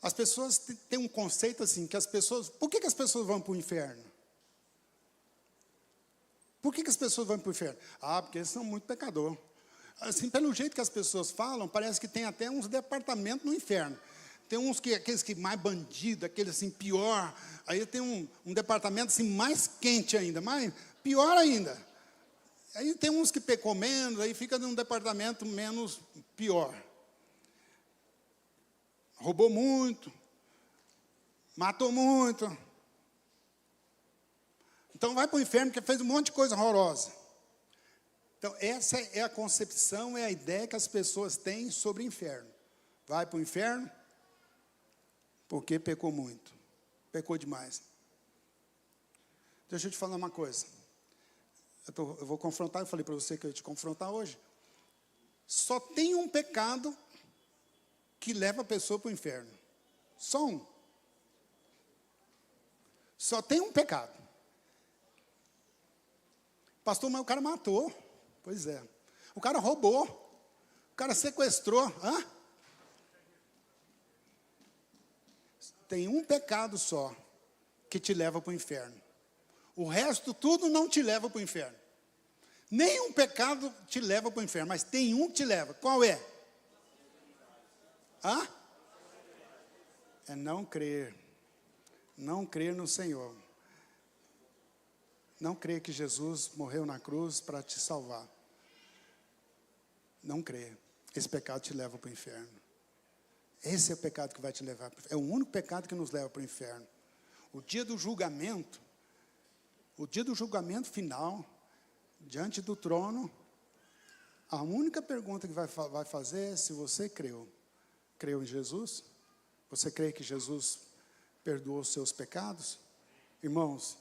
As pessoas têm um conceito assim, que as pessoas... Por que as pessoas vão para o inferno? Por que as pessoas vão para o inferno? Ah, porque eles são muito pecadores. Assim, pelo jeito que as pessoas falam, parece que tem até uns departamentos no inferno. Tem uns que, aqueles que mais bandido, aqueles assim, pior. Aí tem um departamento assim, mais quente ainda, mais pior ainda. Aí tem uns que pecou menos, aí fica num departamento menos pior. Roubou muito, matou muito. Então vai para o inferno porque fez um monte de coisa horrorosa. Então essa é a concepção, é a ideia que as pessoas têm sobre o inferno. Vai para o inferno porque pecou muito, pecou demais. Deixa eu te falar uma coisa. Eu vou confrontar, eu falei para você que eu ia te confrontar hoje. Só tem um pecado que leva a pessoa para o inferno. Só um. Só tem um pecado. Pastor, mas o cara matou. Pois é. O cara roubou. O cara sequestrou. Hã? Tem um pecado só que te leva para o inferno. O resto tudo não te leva para o inferno. Nenhum pecado te leva para o inferno, mas tem um que te leva. Qual é? Hã? É não crer. Não crer no Senhor. Não crer que Jesus morreu na cruz para te salvar. Não crer. Esse pecado te leva para o inferno. Esse é o pecado que vai te levar para o inferno. É o único pecado que nos leva para o inferno. O dia do julgamento final, diante do trono, a única pergunta que vai fazer é se você creu. Creu em Jesus? Você crê que Jesus perdoou os seus pecados? Irmãos,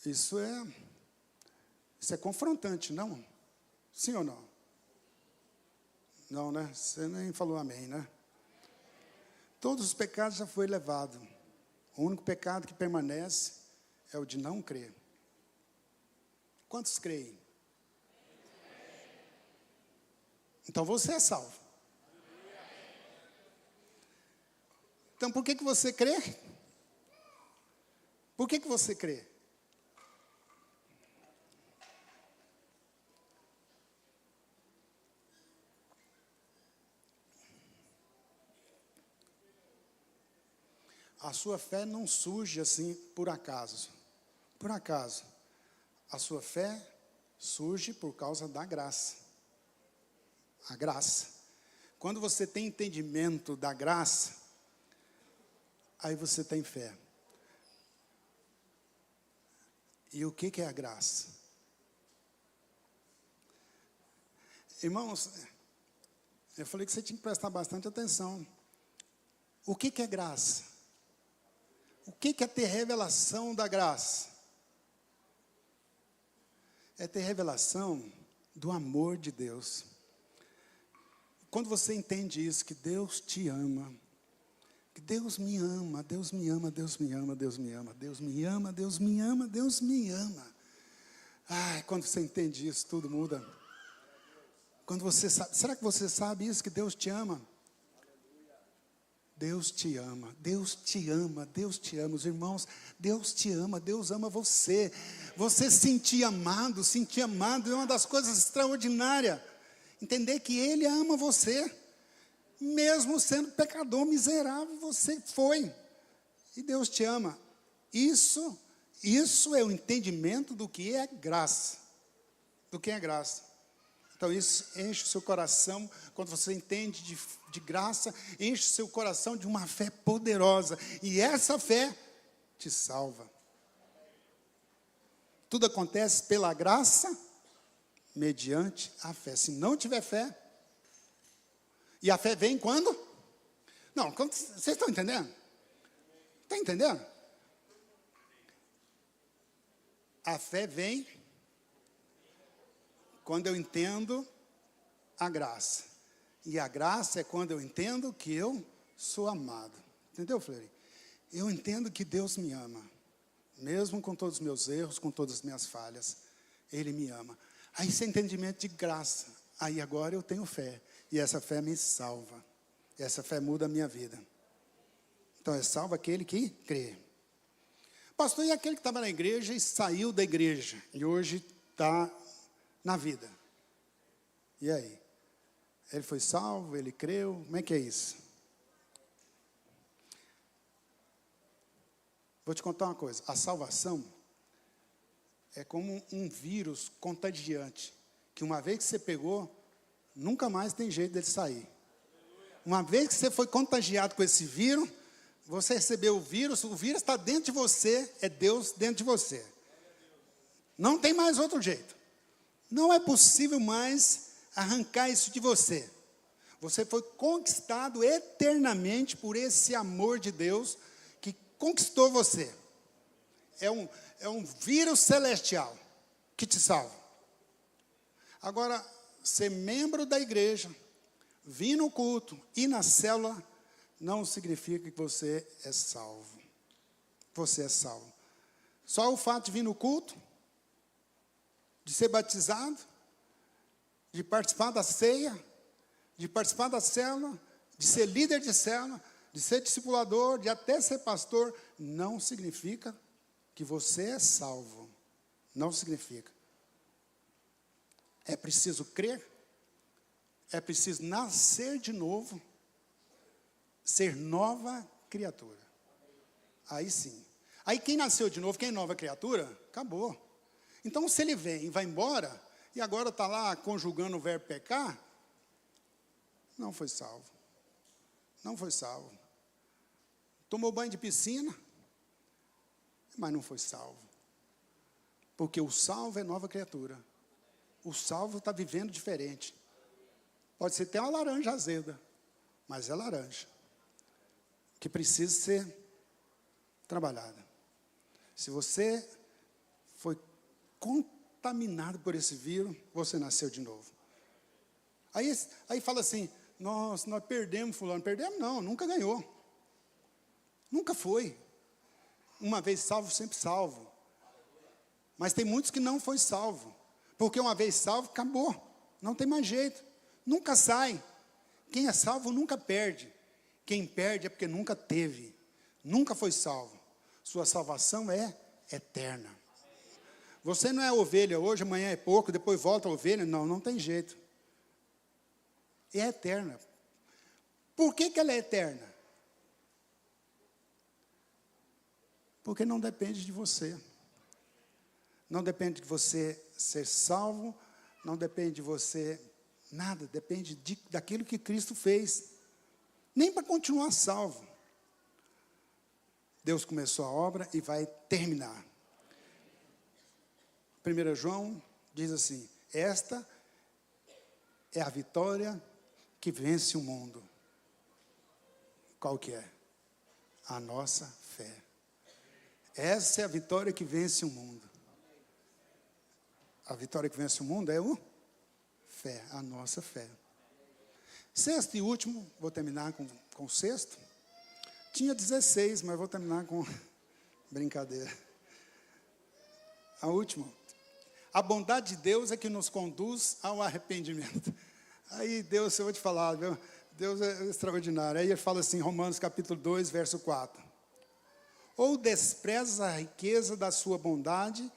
isso é confrontante, não? Sim ou não? Não, né? Você nem falou amém, né? Todos os pecados já foram levados. O único pecado que permanece é o de não crer. Quantos creem? Então você é salvo. Então por que você crê? Por que você crê? A sua fé não surge assim por acaso. Por acaso. A sua fé surge por causa da graça. A graça. Quando você tem entendimento da graça, aí você tem fé. E o que é a graça? Irmãos, eu falei que você tinha que prestar bastante atenção. O que é graça? O que é ter revelação da graça? É ter revelação do amor de Deus. Quando você entende isso, que Deus te ama, que Deus me ama, Deus me ama, Deus me ama, Deus me ama, Deus me ama, Deus me ama, Deus me ama. Ai, quando você entende isso, tudo muda. Quando você sabe, será que você sabe isso, que Deus te ama? Deus te ama, Deus te ama, Deus te ama. Os irmãos, Deus te ama, Deus ama você. Você se sentir amado é uma das coisas extraordinárias. Entender que Ele ama você. Mesmo sendo pecador miserável, você foi. E Deus te ama. Isso é o entendimento do que é graça. Do que é graça. Então isso enche o seu coração, quando você entende de graça, enche o seu coração de uma fé poderosa. E essa fé te salva. Tudo acontece pela graça, mediante a fé. Se não tiver fé, e a fé vem quando? Não, vocês estão entendendo? Está entendendo? A fé vem quando eu entendo a graça. E a graça é quando eu entendo que eu sou amado. Entendeu, Fleury? Eu entendo que Deus me ama. Mesmo com todos os meus erros, com todas as minhas falhas. Ele me ama. Aí esse entendimento de graça. Aí agora eu tenho fé. E essa fé me salva. E essa fé muda a minha vida. Então é salvo aquele que crê. Pastor, e aquele que estava na igreja e saiu da igreja e hoje está na vida? E aí? Ele foi salvo, ele creu, como é que é isso? Vou te contar uma coisa, a salvação é como um vírus contagiante, que uma vez que você pegou, nunca mais tem jeito dele sair. Uma vez que você foi contagiado com esse vírus, você recebeu o vírus está dentro de você, é Deus dentro de você. Não tem mais outro jeito. Não é possível mais arrancar isso de você. Você foi conquistado eternamente por esse amor de Deus que conquistou você. É um vírus celestial que te salva. Agora, ser membro da igreja, vir no culto, ir na célula, não significa que você é salvo. Você é salvo. Só o fato de vir no culto, de ser batizado, de participar da ceia, de participar da célula, de ser líder de célula, de ser discipulador, de até ser pastor, não significa que você é salvo. Não significa. É preciso crer, é preciso nascer de novo, ser nova criatura. Aí sim. Aí quem nasceu de novo, quem é nova criatura, acabou. Então se ele vem e vai embora, e agora está lá conjugando o verbo pecar, não foi salvo. Não foi salvo. Tomou banho de piscina, mas não foi salvo. Porque o salvo é nova criatura. O salvo está vivendo diferente. Pode ser até uma laranja azeda, mas é laranja. Que precisa ser trabalhada. Se você foi contaminado por esse vírus, você nasceu de novo. Aí fala assim, nossa, nós perdemos fulano. Perdemos não, nunca ganhou. Nunca foi. Uma vez salvo, sempre salvo. Mas tem muitos que não foi salvo. Porque uma vez salvo, acabou. Não tem mais jeito. Nunca sai. Quem é salvo nunca perde. Quem perde é porque nunca teve. Nunca foi salvo. Sua salvação é eterna. Você não é ovelha hoje, amanhã é pouco, depois volta a ovelha. Não, não tem jeito. É eterna. Por que ela é eterna? Porque não depende de você. Não depende de você ser salvo, não depende de você, nada, depende daquilo que Cristo fez. Nem para continuar salvo. Deus começou a obra e vai terminar. 1 João diz assim, esta é a vitória que vence o mundo. Qual que é? A nossa fé. Essa é a vitória que vence o mundo. A vitória que vence o mundo é o fé, a nossa fé. Sexto e último, vou terminar com o sexto. Tinha 16, mas vou terminar com brincadeira. A última. A bondade de Deus é que nos conduz ao arrependimento. Aí Deus, eu vou te falar, viu? Deus é extraordinário. Aí ele fala assim, Romanos capítulo 2, verso 4. Ou despreza a riqueza da sua bondade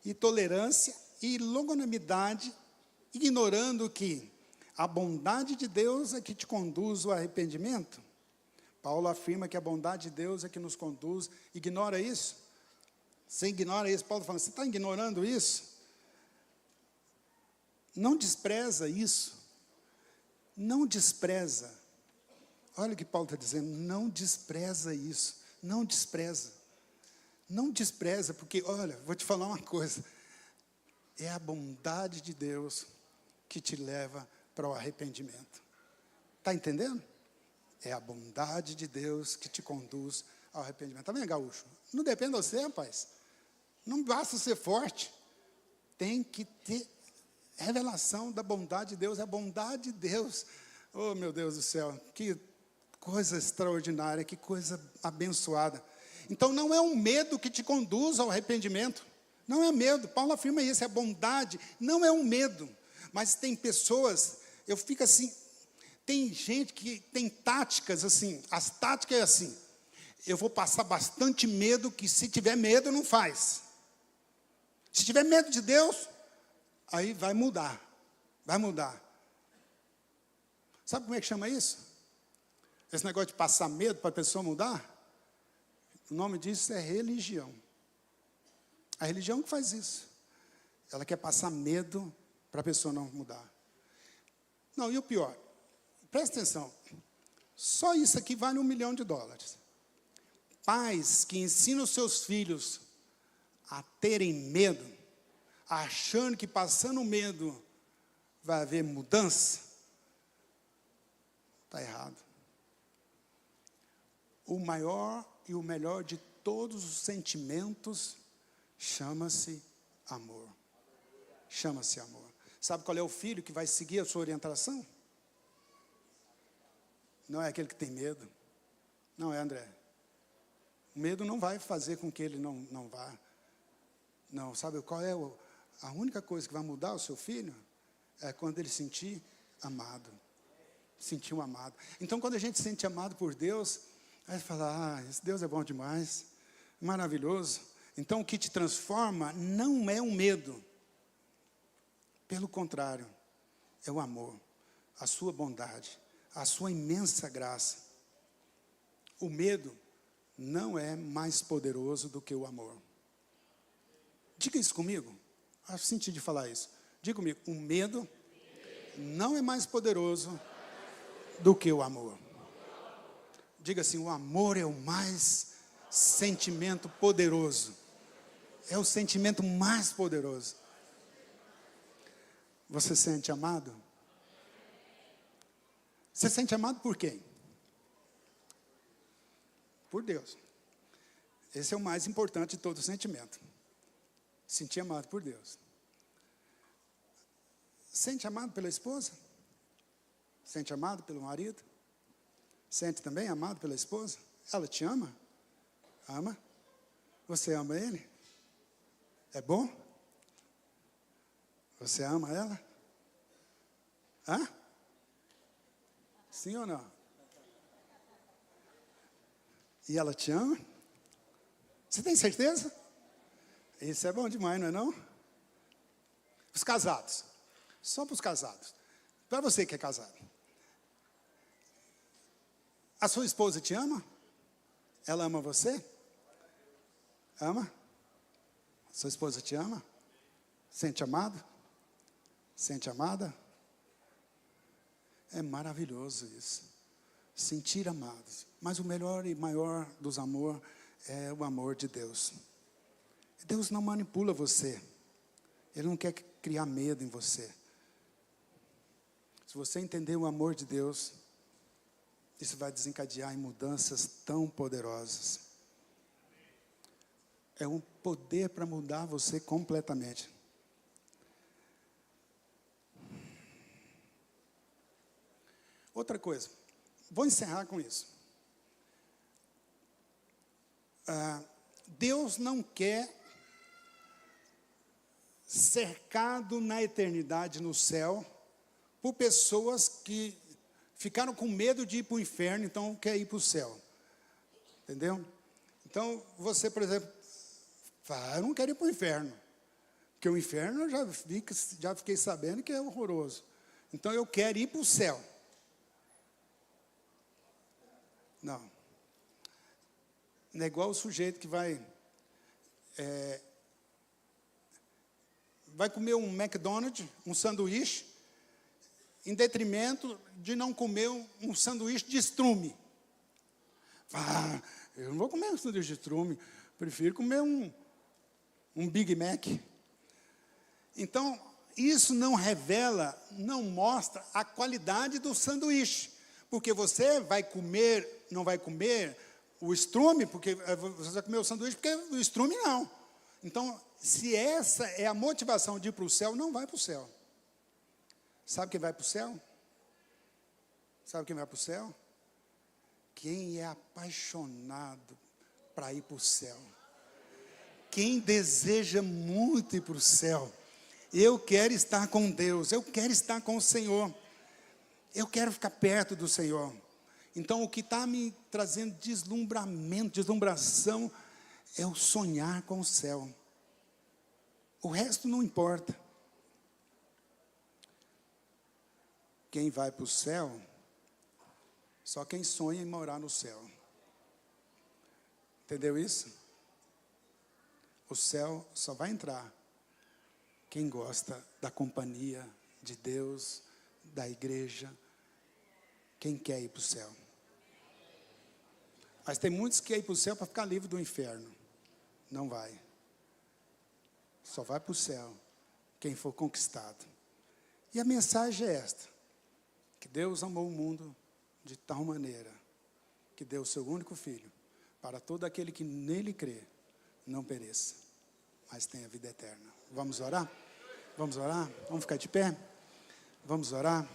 e tolerância e longanimidade, ignorando que a bondade de Deus é que te conduz ao arrependimento? Paulo afirma que a bondade de Deus é que nos conduz. Ignora isso? Você ignora isso? Paulo fala, você está ignorando isso? Não despreza isso. Não despreza. Olha o que Paulo está dizendo. Não despreza isso. Não despreza. Não despreza, porque, olha, vou te falar uma coisa. É a bondade de Deus que te leva para o arrependimento. Está entendendo? É a bondade de Deus que te conduz ao arrependimento. Está vendo, gaúcho? Não depende de você, rapaz. Não basta ser forte. Tem que ter revelação da bondade de Deus. É a bondade de Deus. Oh, meu Deus do céu. Que coisa extraordinária, que coisa abençoada. Então, não é um medo que te conduz ao arrependimento. Não é medo. Paulo afirma isso, é bondade. Não é um medo. Mas tem pessoas, eu fico assim, tem gente que tem táticas assim, as táticas é assim, eu vou passar bastante medo, que se tiver medo, não faz. Se tiver medo de Deus, aí vai mudar. Vai mudar. Sabe como é que chama isso? Esse negócio de passar medo para a pessoa mudar? O nome disso é religião. A religião que faz isso. Ela quer passar medo para a pessoa não mudar. Não, e o pior, presta atenção, só isso aqui vale $1 milhão. Pais que ensinam os seus filhos a terem medo, achando que passando medo vai haver mudança, está errado. O maior e o melhor de todos os sentimentos chama-se amor. Chama-se amor. Sabe qual é o filho que vai seguir a sua orientação? Não é aquele que tem medo. Não é, André. O medo não vai fazer com que ele não vá. Não, sabe qual é a única coisa que vai mudar o seu filho? É quando ele sentir amado. Sentir um amado. Então, quando a gente se sente amado por Deus, aí você fala, esse Deus é bom demais, maravilhoso. Então, o que te transforma não é o medo. Pelo contrário, é o amor, a sua bondade, a sua imensa graça. O medo não é mais poderoso do que o amor. Diga isso comigo. Acho sentido de falar isso. Diga comigo, o medo não é mais poderoso do que o amor. Diga assim, o amor é o mais sentimento poderoso. É o sentimento mais poderoso. Você sente amado? Você sente amado por quem? Por Deus. Esse é o mais importante de todo sentimento. Sentir amado por Deus. Sente amado pela esposa? Sente amado pelo marido? Sente também amado pela esposa? Ela te ama? Ama? Você ama ele? É bom? Você ama ela? Hã? Sim ou não? E ela te ama? Você tem certeza? Isso é bom demais, não é não? Os casados. Só para os casados. Para você que é casado. A sua esposa te ama? Ela ama você? Ama? Sua esposa te ama? Sente amado? Sente amada? É maravilhoso isso. Sentir amados. Mas o melhor e maior dos amores é o amor de Deus. Deus não manipula você. Ele não quer criar medo em você. Se você entender o amor de Deus, isso vai desencadear em mudanças tão poderosas. É um poder para mudar você completamente. Outra coisa, vou encerrar com isso. Deus não quer cercado na eternidade no céu por pessoas que ficaram com medo de ir para o inferno, então quer ir para o céu. Entendeu? Então, você, por exemplo, fala, eu não quero ir para o inferno. Porque o inferno eu já fiquei sabendo que é horroroso. Então, eu quero ir para o céu. Não. Não é igual o sujeito que vai comer um McDonald's, um sanduíche, em detrimento de não comer um sanduíche de estrume. Eu não vou comer um sanduíche de estrume, prefiro comer um Big Mac. Então, isso não revela, não mostra a qualidade do sanduíche. Porque você vai comer, não vai comer o estrume, porque você vai comer o sanduíche, porque o estrume não. Então, se essa é a motivação de ir para o céu, não vai para o céu. Sabe quem vai para o céu? Sabe quem vai para o céu? Quem é apaixonado para ir para o céu. Quem deseja muito ir para o céu. Eu quero estar com Deus, eu quero estar com o Senhor. Eu quero ficar perto do Senhor. Então, o que está me trazendo deslumbração, é o sonhar com o céu. O resto não importa. Quem vai para o céu, só quem sonha em morar no céu. Entendeu isso? O céu só vai entrar quem gosta da companhia de Deus, da igreja, quem quer ir para o céu. Mas tem muitos que querem ir para o céu para ficar livre do inferno. Não vai. Só vai para o céu quem for conquistado. E a mensagem é esta: que Deus amou o mundo de tal maneira que deu o seu único filho, para todo aquele que nele crê, não pereça, mas tenha vida eterna. Vamos orar? Vamos orar? Vamos ficar de pé? Vamos orar?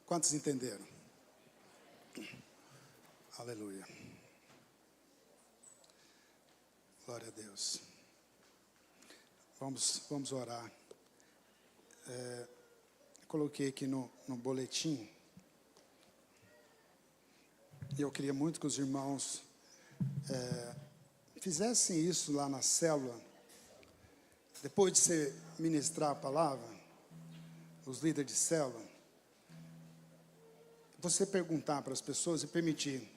Quantos entenderam? Aleluia. Glória a Deus. Vamos orar. Coloquei aqui no boletim. E eu queria muito que os irmãos fizessem isso lá na célula. Depois de você ministrar a palavra, os líderes de célula, você perguntar para as pessoas e permitir.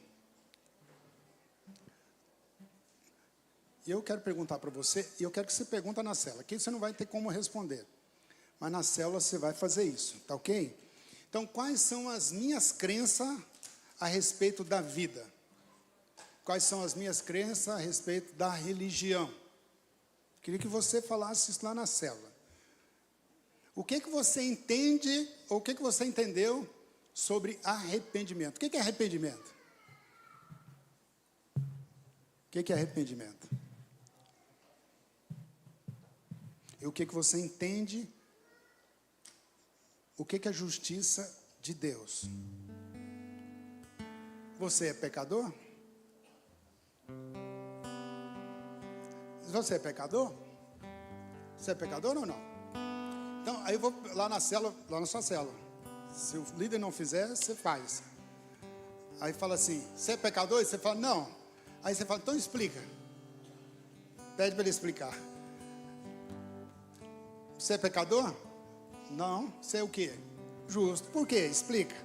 E eu quero perguntar para você, e eu quero que você pergunte na célula. Aqui você não vai ter como responder. Mas na célula você vai fazer isso, tá ok? Então, quais são as minhas crenças a respeito da vida? Quais são as minhas crenças a respeito da religião? Queria que você falasse isso lá na célula. O que você entende, ou o que você entendeu sobre arrependimento? O que é arrependimento? O que é arrependimento? E o que você entende? O que é justiça de Deus? Você é pecador? Você é pecador? Você é pecador ou não? Então, aí eu vou lá na célula, lá na sua célula. Se o líder não fizer, você faz. Aí fala assim: você é pecador? E você fala: não. Aí você fala: então explica. Pede para ele explicar. Você é pecador? Não. Você é o quê? Justo. Por quê? Explica.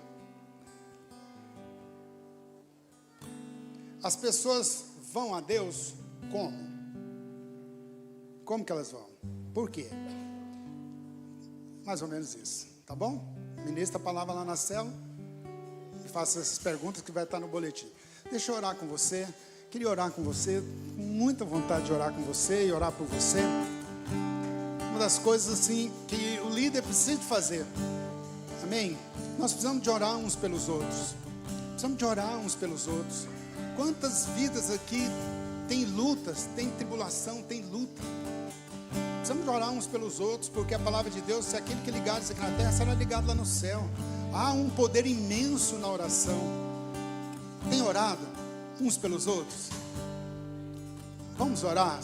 As pessoas vão a Deus como? Como que elas vão? Por quê? Mais ou menos isso. Tá bom? Ministra a palavra lá na célula e faça essas perguntas que vai estar no boletim. Deixa eu orar com você. Queria orar com você, com muita vontade de orar com você e orar por você. Uma das coisas assim que o líder precisa de fazer. Amém? Nós precisamos de orar uns pelos outros. Precisamos de orar uns pelos outros. Quantas vidas aqui tem lutas, tem tribulação, tem luta. Precisamos orar uns pelos outros, porque a palavra de Deus, se aquele que ligares aqui na terra, será ligado lá no céu. Há um poder imenso na oração. Tem orado uns pelos outros? Vamos orar?